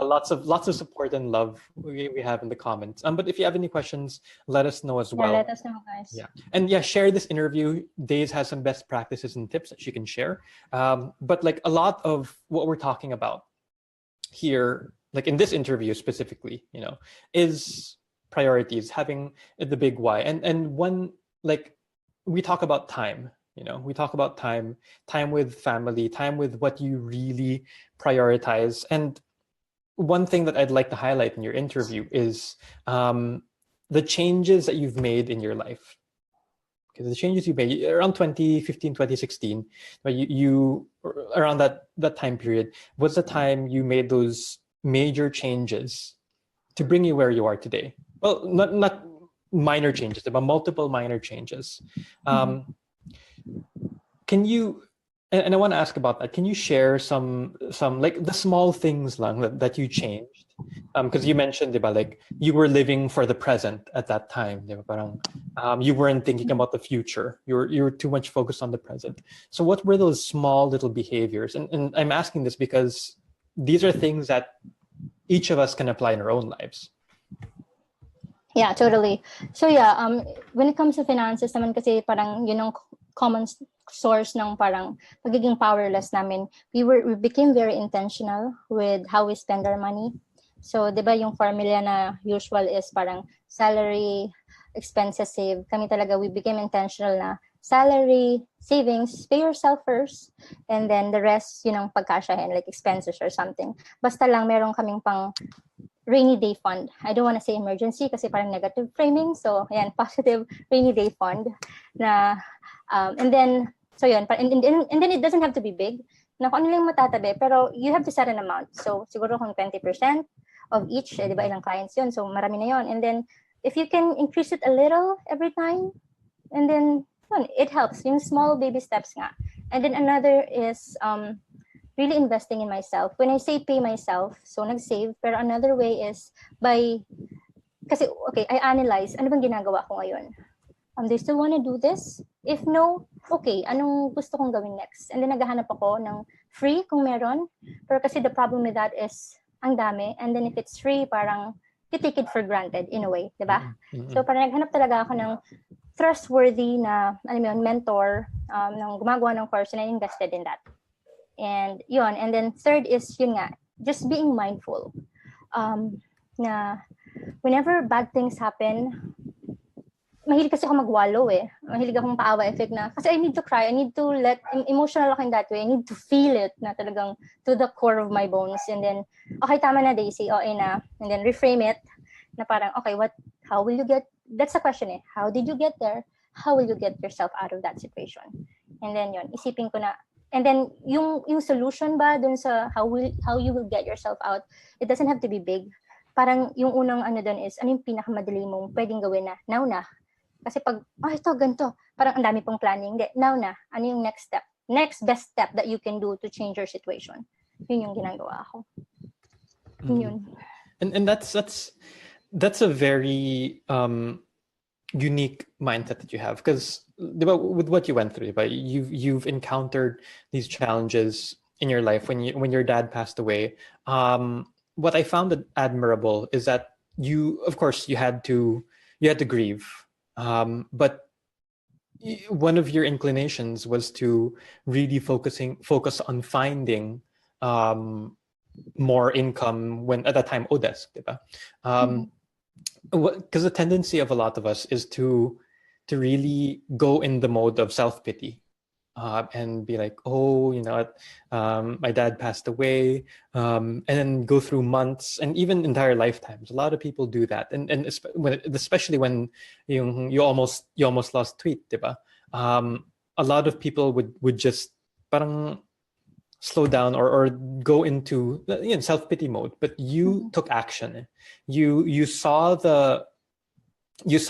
lots of support and love we have in the comments. But if you have any questions, let us know as well. Yeah, let us know, guys. Yeah, and share this interview. Days has some best practices and tips that she can share. But like a lot of what we're talking about here, like in this interview specifically, is priorities, having the big why, and one, like, we talk about time. We talk about time with family, time with what you really prioritize. And one thing that I'd like to highlight in your interview is the changes that you've made in your life. Okay, the changes you made around 2015, 2016, but you around that time period was the time you made those major changes to bring you where you are today. Well, not minor changes, but multiple minor changes. Can you, and I want to ask about that, can you share some like the small things lang that you changed? Because you mentioned, diba, like you were living for the present at that time, diba? Parang, you weren't thinking about the future. You were too much focused on the present. So what were those small little behaviors? And I'm asking this because these are things that each of us can apply in our own lives. Yeah, totally. So yeah, when it comes to finances naman, kasi parang yun ang common source ng parang pagiging powerless namin. We became very intentional with how we spend our money. So, 'di ba yung formula na usual is parang salary, expenses, save. Kami talaga, we became intentional na salary, savings, pay yourself first, and then the rest, pagkasyahin, like expenses or something. Basta lang meron kaming pang rainy day fund. I don't want to say emergency kasi parang negative framing. So, ayan, positive rainy day fund na and then so yun, and then it doesn't have to be big. Na kung ano lang matatabi, pero you have to set an amount. So, siguro kung 20% of each, di ba, ilang clients yun. So, marami na yun. And then if you can increase it a little every time, and then yun, it helps. Yung small baby steps nga. And then another is really investing in myself. When I say pay myself, so nag-save, pero another way is kasi, okay, I analyze, ano bang ginagawa ko ngayon? Do I still want to do this? If no, okay, anong gusto kong gawin next? And then naghahanap ako ng free kung meron. Pero kasi the problem with that is, ang dami. And then if it's free, parang you take it for granted in a way, di ba? Mm-hmm. So parang naghanap talaga ako ng trustworthy na, mentor ng gumagawa ng course, and I invested in that. And yun, and then third is yun nga, just being mindful. Na whenever bad things happen, mahilig kasi ako magwalo eh. Mahilig akong paawa effect na, kasi I need to cry, I need to emotional ako in that way, I need to feel it na talagang to the core of my bones. And then, okay, tama na Daisy, okay na. And then reframe it, na parang, okay, how will you get, that's the question eh, how did you get there? How will you get yourself out of that situation? And then yun, isipin ko na, And then yung solution ba dun sa how you will get yourself out, it doesn't have to be big. Parang yung unang ano dun is, ano yung pinakamadali mong pwedeng gawin na, now na. Kasi pag, ito, ganito, parang ang dami pong planning. Hindi, now na. Ano yung next step? Next best step that you can do to change your situation. Yun yung ginagawa ko. Yun. And that's a very unique mindset that you have, because with what you went through, but you've encountered these challenges in your life when your dad passed away. What I found admirable is that of course you had to grieve, but one of your inclinations was to really focus on finding more income when at that time odesk, diba? Because the tendency of a lot of us is to really go in the mode of self-pity, and be like, oh, my dad passed away, and then go through months and even entire lifetimes. A lot of people do that, and especially when you almost lost tweet, diba? A lot of people would just parang slow down or go into self-pity mode, but you took action. You saw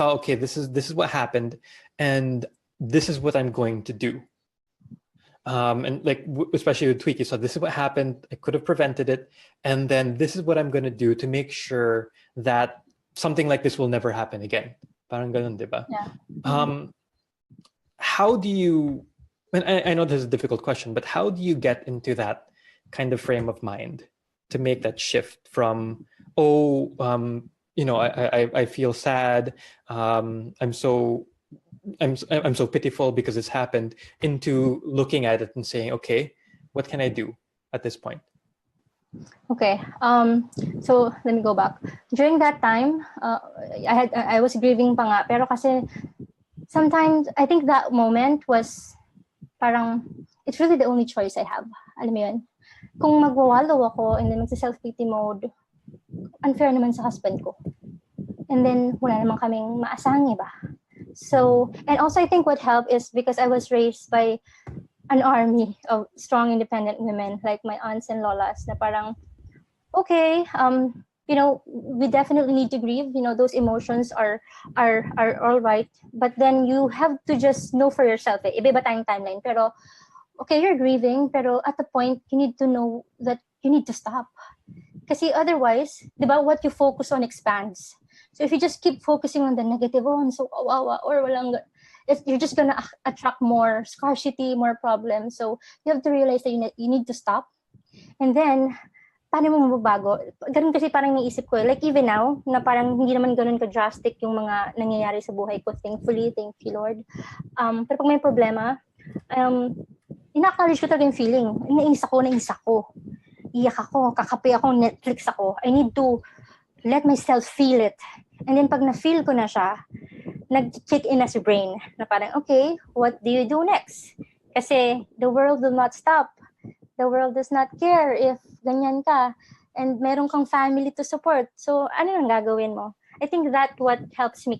okay, this is what happened, and this is what I'm going to do. And like especially with tweet, you saw this is what happened, I could have prevented it, and then this is what I'm going to do to make sure that something like this will never happen again. Parang ganun, diba? Yeah. How do you, and I know this is a difficult question, but how do you get into that kind of frame of mind to make that shift from, I feel sad, I'm so pitiful because it's happened, into looking at it and saying, okay, what can I do at this point? Okay. So let me go back. During that time, I was grieving pa nga, pero kasi sometimes I think that moment was parang it's really the only choice I have. Alam mo yun? Kung magwawalo ako and then magsa-self-pity mode, unfair naman sa husband ko. And then wala naman kaming maasahang iba. So, and also I think what helped is because I was raised by an army of strong independent women, like my aunts and lolas, na parang, okay, we definitely need to grieve. Those emotions are all right, but then you have to just know for yourself. Iba tayong timeline, pero okay, you're grieving, pero at the point you need to know that you need to stop. Kasi otherwise, diba, what you focus on expands. So if you just keep focusing on the negative, I'm so kawawa, or walang, you're just gonna attract more scarcity, more problems. So you have to realize that you need to stop. And then, paano mo mababago? Ganun kasi parang naisip ko. Like even now, na parang hindi naman ganun ka-drastic yung mga nangyayari sa buhay ko. Thankfully, thank you, Lord. Pero pag may problema, ina-acknowledge ko talaga yung feeling. Nainis ako. Iyak ako, kakape ako, Netflix ako. I need to let myself feel it. And then pag na-feel ko na siya, nag-kick in na si brain. Na parang, okay, what do you do next? Kasi the world will not stop. The world does not care if ganyan ka. And meron kang family to support. So ano nang gagawin mo? I think that's what helps me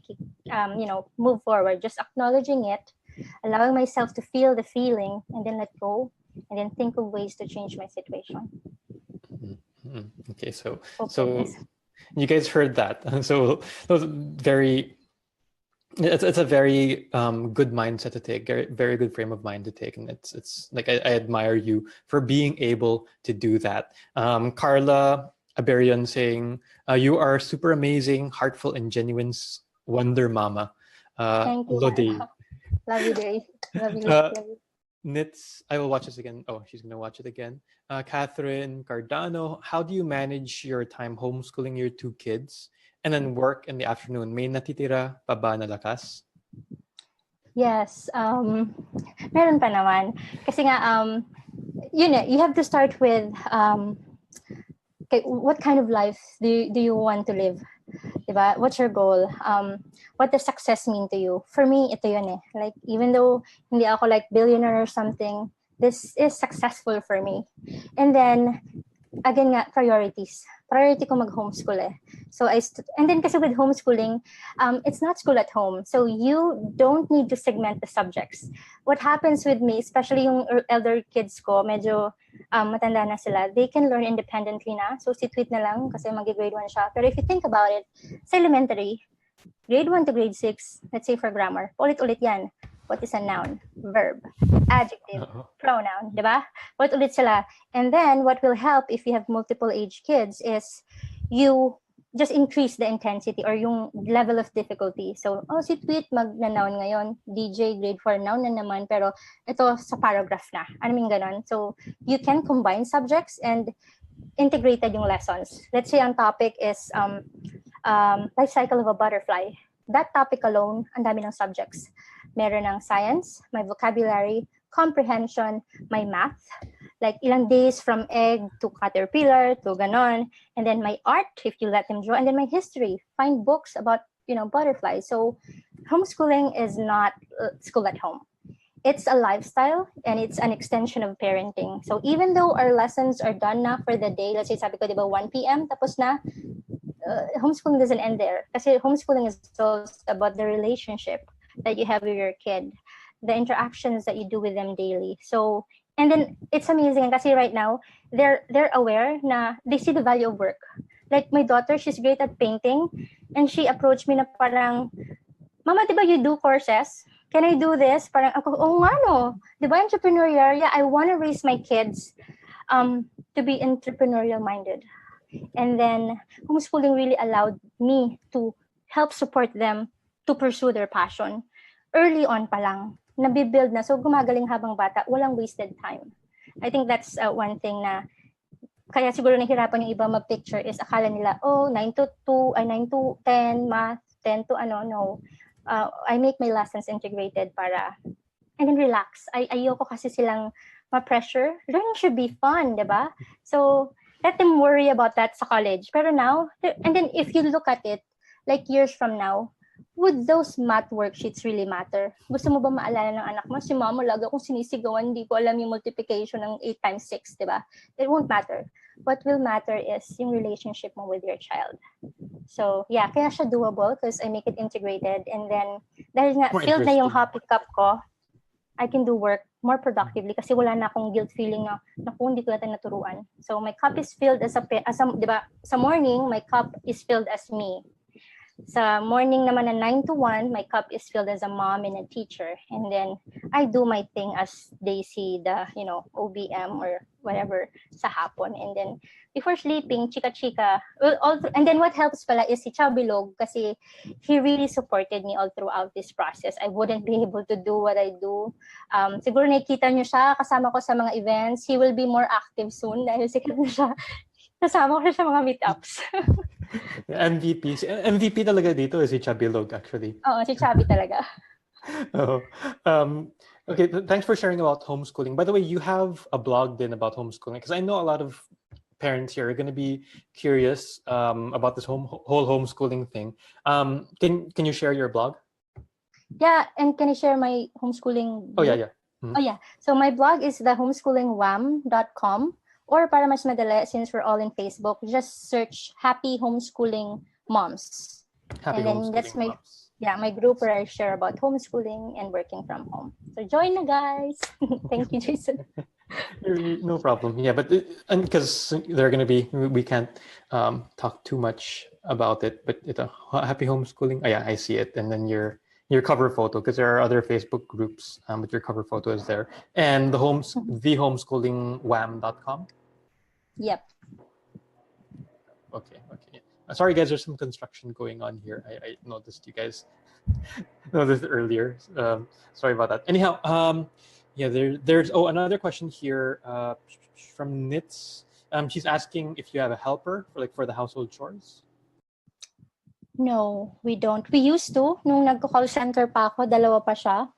move forward. Just acknowledging it, allowing myself to feel the feeling, and then let go, and then think of ways to change my situation. Okay, so you guys heard that. So that was it's a very good mindset to take, very good frame of mind to take, and it's like I admire you for being able to do that. Carla Aberion saying, you are super amazing, heartful, and genuine wonder mama. Thank you. Lodi. Love you, Dave. Love you. Nits, I will watch this again. Oh, she's gonna watch it again. Catherine Cardano, how do you manage your time homeschooling your 2 kids and then work in the afternoon? May natitira pa ba na lakas? Yes, meron pa naman. Kasi nga, you have to start with, okay, what kind of life do you want to live? Diba? What's your goal? What does success mean to you? For me, ito yun eh. Like, even though hindi ako like billionaire or something, this is successful for me. And then, again nga, priorities. Priority ko mag-homeschool eh. So and then kasi with homeschooling, it's not school at home. So you don't need to segment the subjects. What happens with me, especially yung elder kids ko, medyo matanda na sila, they can learn independently na. So si tweet na lang kasi mag-grade 1 siya. Pero if you think about it, sa elementary, grade 1 to grade 6, let's say for grammar, ulit-ulit yan. What is a noun, verb, adjective, pronoun, di ba? Ulit sila. And then what will help if you have multiple age kids is you just increase the intensity or yung level of difficulty. So, si Tweet mag-noun ngayon, DJ grade 4 noun na naman, pero ito sa paragraph na. Ano yung ganon? So, you can combine subjects and integrated yung lessons. Let's say ang topic is life cycle of a butterfly. That topic alone, ang dami ng subjects. Meron ng science, my vocabulary, comprehension, my math, like ilang days from egg to caterpillar to ganon, and then my art, if you let them draw, and then my history, find books about, butterflies. So homeschooling is not school at home. It's a lifestyle and it's an extension of parenting. So even though our lessons are done na for the day, let's say sabi ko, diba, 1 p.m. tapos na, homeschooling doesn't end there. Kasi homeschooling is also about the relationship that you have with your kid, the interactions that you do with them daily. So, and then it's amazing kasi right now, they're aware na they see the value of work. Like my daughter, she's great at painting and she approached me na parang, Mama, diba you do courses? Can I do this? Parang ako, nga no. Diba entrepreneurial? Yeah, I want to raise my kids to be entrepreneurial minded. And then homeschooling really allowed me to help support them to pursue their passion. Early on pa lang, nabibuild na. So gumagaling habang bata, walang wasted time. I think that's one thing na kaya siguro nahirapan yung iba mag-picture is akala nila, 9 to 9 to 10, math, 10 to no. I make my lessons integrated para, and then relax. Ayoko kasi silang ma-pressure. Learning should be fun, diba? So let them worry about that sa college. Pero now, and then if you look at it, like years from now, would those math worksheets really matter? Gusto mo ba maalala ng anak mo? Si mama, lagi akong sinisigawan, hindi ko alam yung multiplication ng 8 times 6, di ba? It won't matter. What will matter is yung relationship mo with your child. So, yeah, kaya siya doable because I make it integrated. And then, dahil nga, filled na yung happy cup ko, I can do work more productively kasi wala na akong guilt feeling na, naku, hindi ko natin naturuan. So, my cup is filled as di ba, sa morning, my cup is filled as me. Sa morning naman na 9 to 1, my cup is filled as a mom and a teacher. And then I do my thing as they see the, OBM or whatever sa hapon. And then before sleeping, chika-chika. And then what helps pala is si Chabilog kasi he really supported me all throughout this process. I wouldn't be able to do what I do. Siguro nakikita niyo siya, kasama ko sa mga events. He will be more active soon dahil sikat na siya. Kasama ko siya sa mga meetups. MVP talaga dito is si Chabilog actually. Oo, si Chabi talaga. Okay, thanks for sharing about homeschooling. By the way, you have a blog then about homeschooling because I know a lot of parents here are going to be curious about this whole homeschooling thing. Can you share your blog? Yeah, and can I share my homeschooling? Oh yeah. Mm-hmm. Oh yeah. So my blog is thehomeschoolingwam.com. Or para mas madali, since we're all in Facebook, just search Happy Homeschooling Moms. Happy and then Homeschooling that's Moms. my group where I share about homeschooling and working from home. So join na, guys. Thank you, Jason. No problem. Yeah, but because they're going to be, we can't talk too much about it, but Happy Homeschooling. Oh, yeah, I see it. And then your cover photo, because there are other Facebook groups, but your cover photo is there. And the homeschoolingwam.com. Yep. Okay. Sorry, guys, there's some construction going on here. I noticed you guys noticed earlier. Sorry about that. Anyhow, there's another question here from Nits. She's asking if you have a helper for the household chores. No, we don't. We used to. Nung nagko-call center pa ako, 2 pa siya.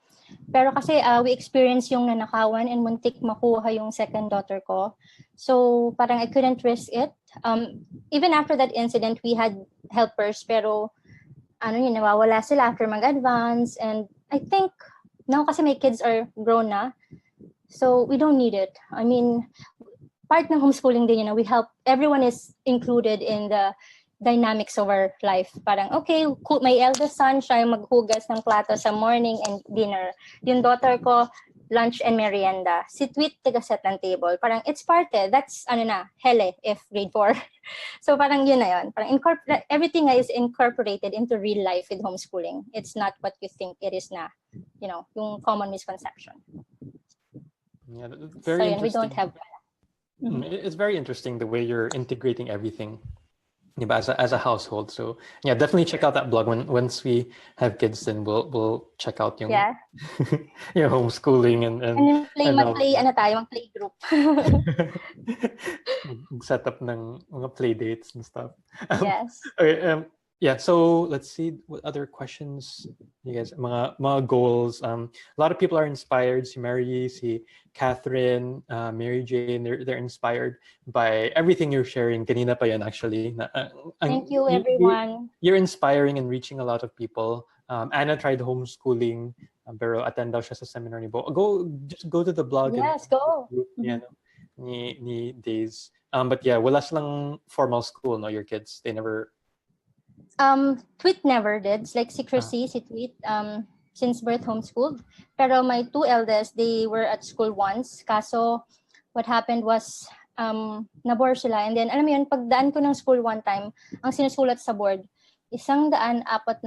Pero kasi we experienced yung nanakawan and muntik makuha yung second daughter ko. So parang I couldn't risk it. Even after that incident, we had helpers pero nawawala sila after mag-advance. And I think now kasi my kids are grown na, so we don't need it. I mean, part ng homeschooling din, we help, everyone is included in the dynamics of our life. Parang, okay, my eldest son, siya yung maghugas ng plato sa morning and dinner. Yung daughter ko, lunch and merienda. Si Tweet, taga-set ng table. Parang, it's parte. That's, hele, if grade 4. So, parang yun na yun. Parang, everything is incorporated into real life with homeschooling. It's not what you think it is na, yung common misconception. Yeah, very interesting. We don't have... It's very interesting the way you're integrating everything as a household. So yeah, definitely check out that blog. Once we have kids, then we'll check out yung homeschooling and mag-play group. Set up ng mga play dates and stuff. Yes. Okay, yeah, so let's see what other questions you guys, mga goals. A lot of people are inspired. Si Mary, si Catherine, Mary Jane, they're inspired by everything you're sharing. Kanina pa yan actually. Thank you, everyone. You're inspiring and reaching a lot of people. Anna tried homeschooling, pero attend daw siya sa seminar ni Bo. Just go to the blog. Yes, go. Ni Days. But yeah, wala silang formal school, no? Your kids, they never... Tweet never did. It's like secrecy, si Tweet, since birth homeschooled. Pero my 2 eldest, they were at school once. Kaso, what happened was, nabore sila. And then, alam mo yun, pagdaan ko ng school one time, ang sinusulat sa board, 144.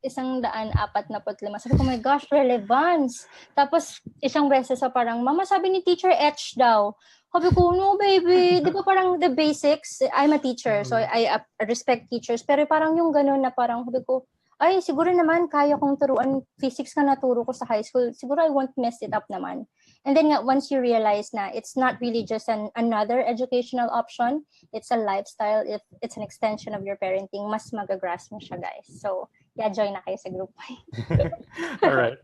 145. Sabi ko, my gosh, relevance. Tapos, isang beses sa parang, mama, sabi ni teacher, etch daw. Sabi ko, no, baby. Di ba parang the basics? I'm a teacher, so I respect teachers. Pero parang yung ganun na parang, sabi ko, ay, siguro naman, kaya kong turuan. Physics ka naturo ko sa high school. Siguro I won't mess it up naman. And then once you realize na it's not really just another educational option, it's a lifestyle, it's an extension of your parenting, mas magagrasp mo siya, guys. So, yeah, join na kayo sa group. All right.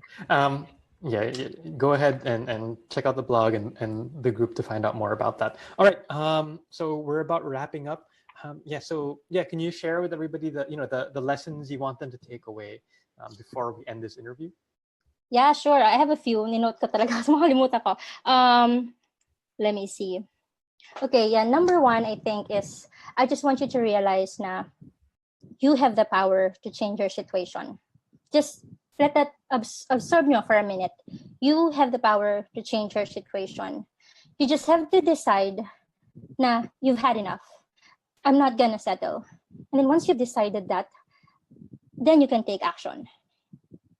Yeah, go ahead and check out the blog and the group to find out more about that. All right. So we're about wrapping up. Can you share with everybody the lessons you want them to take away before we end this interview? Yeah, sure. I have a few. Ninote ko talaga. Makalimutan ko. Let me see. Okay, yeah. Number 1, I think, is I just want you to realize na you have the power to change your situation. Just let that absorb you for a minute. You have the power to change your situation. You just have to decide na you've had enough. I'm not gonna settle. And then once you've decided that, then you can take action.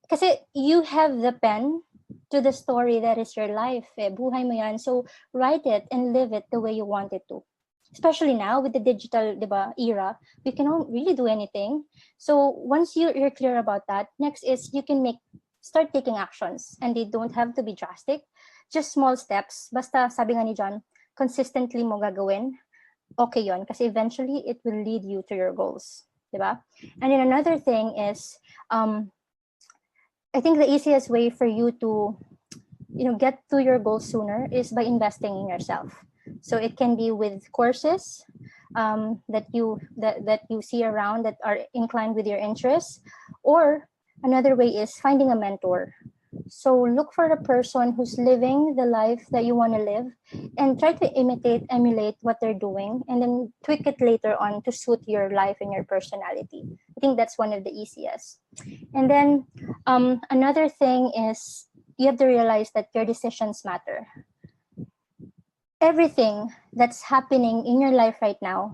Kasi you have the pen to the story that is your life. Buhay mo yan. So write it and live it the way you want it to. Especially now with the digital era, we cannot really do anything. So once you're clear about that, next is you can start taking actions, and they don't have to be drastic. Just small steps. Basta sabi nga ni John, consistently mo gagawin. Okay yon, kasi eventually it will lead you to your goals, diba? And then another thing is, I think the easiest way for you to, get to your goals sooner is by investing in yourself. So it can be with courses that you see around that are inclined with your interests, or another way is finding a mentor. So look for a person who's living the life that you want to live, and try to emulate what they're doing, and then tweak it later on to suit your life and your personality. I think that's one of the easiest. And then another thing is you have to realize that your decisions matter. Everything that's happening in your life right now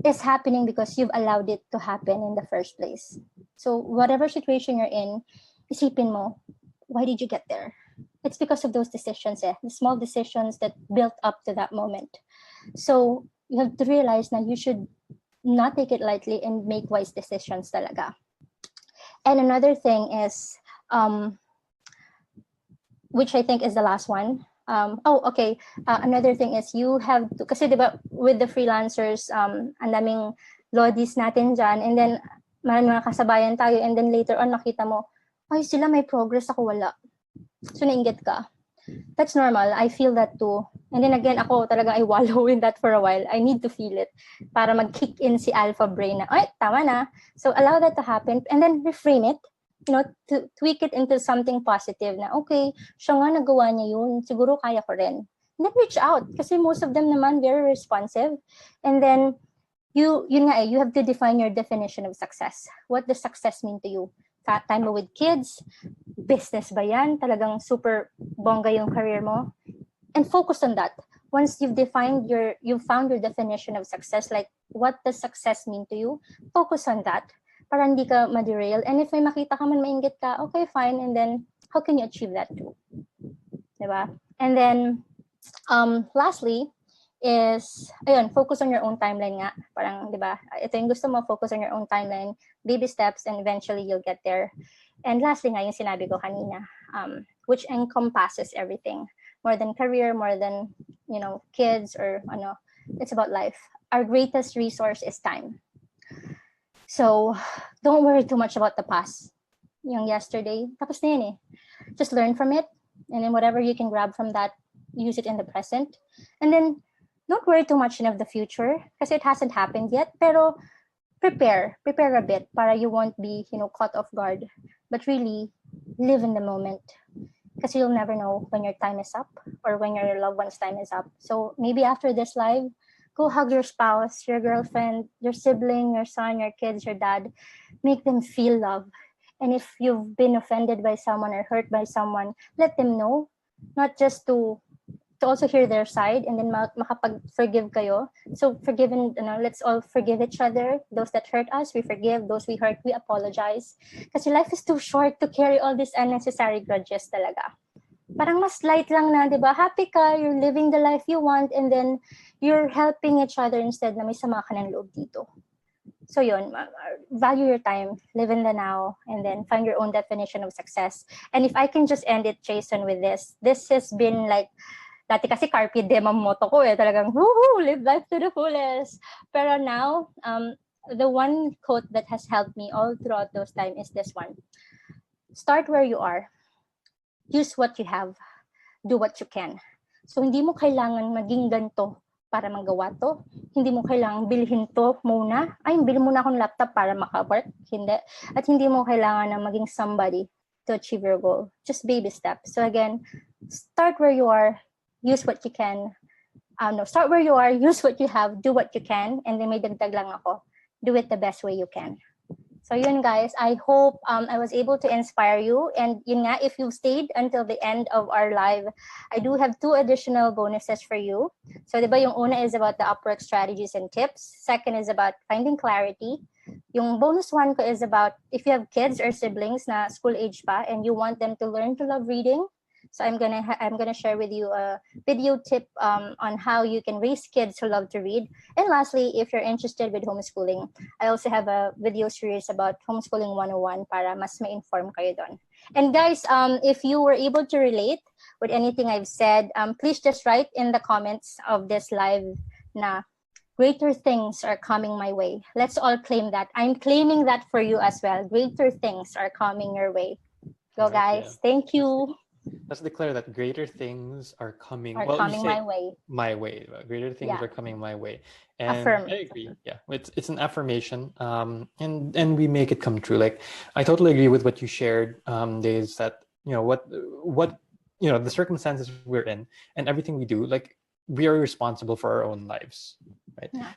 is happening because you've allowed it to happen in the first place. So whatever situation you're in, isipin mo, why did you get there? It's because of those decisions, the small decisions that built up to that moment. So you have to realize that you should not take it lightly and make wise decisions talaga. And another thing is, which I think is the last one. Another thing is you have to, kasi diba with the freelancers, ang daming lodis natin dyan, and then mga kasabayan tayo, and then later on makita mo, ay sila may progress, ako wala. So nainggit ka. That's normal. I feel that too. And then again, ako talaga I wallow in that for a while. I need to feel it para mag-kick in si alpha brain na, ay, tama na. So allow that to happen, and then reframe it. To tweak it into something positive na, okay, siya nga nagawa niya yun, siguro kaya ko rin. And then reach out kasi most of them naman very responsive. And then you have to define your definition of success. What does success mean to you? Time mo with kids, business ba yan? Talagang super bongga yung career mo? And focus on that. Once you've found your definition of success, like what does success mean to you, focus on that para hindi ka ma-derail. And if may makita ka man mainggit ka, okay, fine. And then how can you achieve that too? Diba? And then lastly is, ayun, focus on your own timeline nga. Parang, di ba, ito yung gusto mo, focus on your own timeline, baby steps, and eventually you'll get there. And lastly nga, yung sinabi ko kanina, which encompasses everything. More than career, more than, kids, or it's about life. Our greatest resource is time. So, don't worry too much about the past. Yung yesterday, tapos na yun eh. Just learn from it, and then whatever you can grab from that, use it in the present. And then, don't worry too much of the future kasi it hasn't happened yet. Pero prepare a bit para you won't be, caught off guard. But really, live in the moment because you'll never know when your time is up or when your loved one's time is up. So maybe after this live, go hug your spouse, your girlfriend, your sibling, your son, your kids, your dad. Make them feel love. And if you've been offended by someone or hurt by someone, let them know. Not just to also hear their side and then makapag-forgive kayo. So let's all forgive each other. Those that hurt us, we forgive. Those we hurt, we apologize. Kasi life is too short to carry all these unnecessary grudges talaga. Parang mas light lang na, di ba? Happy ka, you're living the life you want, and then you're helping each other instead na may sama ka ng loob dito. So yun, value your time, live in the now, and then find your own definition of success. And if I can just end it, Jason, with this has been like, dati kasi carpe diem ang motto ko eh, talagang woohoo, live life to the fullest. Pero now, the one quote that has helped me all throughout those time is this one. Start where you are. Use what you have. Do what you can. So hindi mo kailangan maging ganito para magawa to. Hindi mo kailangan bilhin to muna. Ay, bilhin muna akong laptop para maka-work. Hindi. At hindi mo kailangan na maging somebody to achieve your goal. Just baby steps. So again, start where you are. Use what you can. Start where you are, use what you have, do what you can, and then may dagdag lang ako. Do it the best way you can. So yun guys, I hope I was able to inspire you. And yun nga, if you've stayed until the end of our live, I do have 2 additional bonuses for you. So diba yung una is about the Upwork strategies and tips. Second is about finding clarity. Yung bonus 1 ko is about if you have kids or siblings na school age pa and you want them to learn to love reading. So I'm gonna share with you a video tip on how you can raise kids who love to read. And lastly, if you're interested with homeschooling, I also have a video series about homeschooling 101 para mas ma-inform kayo doon. And guys, if you were able to relate with anything I've said, please just write in the comments of this live na greater things are coming my way. Let's all claim that. I'm claiming that for you as well. Greater things are coming your way. Go guys. Yeah. Thank you. Let's declare that greater things are coming. Coming my way. My way. Greater things are coming my way. And Affirm. I agree. Yeah, it's an affirmation. And we make it come true. Like I totally agree with what you shared. Days that what the circumstances we're in and everything we do. Like we are responsible for our own lives, right? Yeah.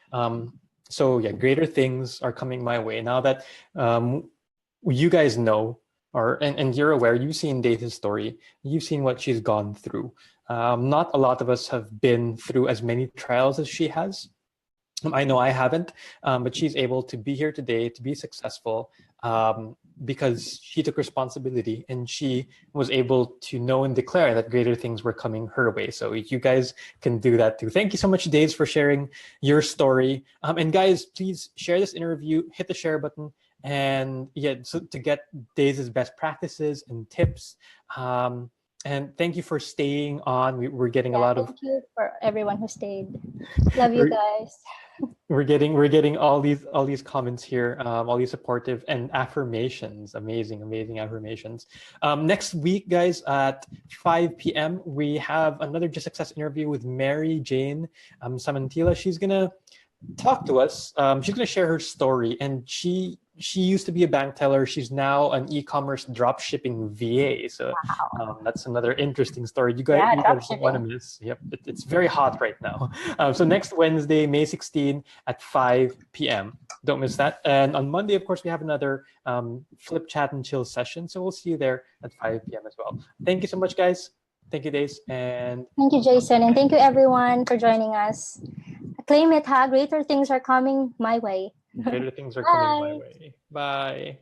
So yeah, greater things are coming my way now that you guys know. And you're aware, you've seen Data's story, you've seen what she's gone through. Not a lot of us have been through as many trials as she has. I know I haven't, but she's able to be here today, to be successful, because she took responsibility and she was able to know and declare that greater things were coming her way. So you guys can do that too. Thank you so much, Days, for sharing your story. And guys, please share this interview, hit the share button. And yeah, so to get Days' best practices and tips. And thank you for staying on. We're getting a lot of. Thank you for everyone who stayed. Love you guys. We're getting all these comments here, all these supportive and affirmations. Amazing affirmations. Next week, guys, at 5 p.m. we have another Just Success interview with Mary Jane Samantila. She's gonna talk to us. She's going to share her story, and she used to be a bank teller. She's now an e-commerce drop shipping VA. So that's another interesting story. You guys, Yeah, you drop guys don't want to shipping. miss. Yep, it's very hot right now. So next Wednesday, May 16 at 5 p.m. Don't miss that. And on Monday, of course, we have another flip chat and chill session. So we'll see you there at 5 p.m. as well. Thank you so much, guys. Thank you, Days. And Thank you, Jason, and thank you everyone for joining us. Claim it, ha! Greater things are coming my way. greater things are coming my Bye. way. Bye.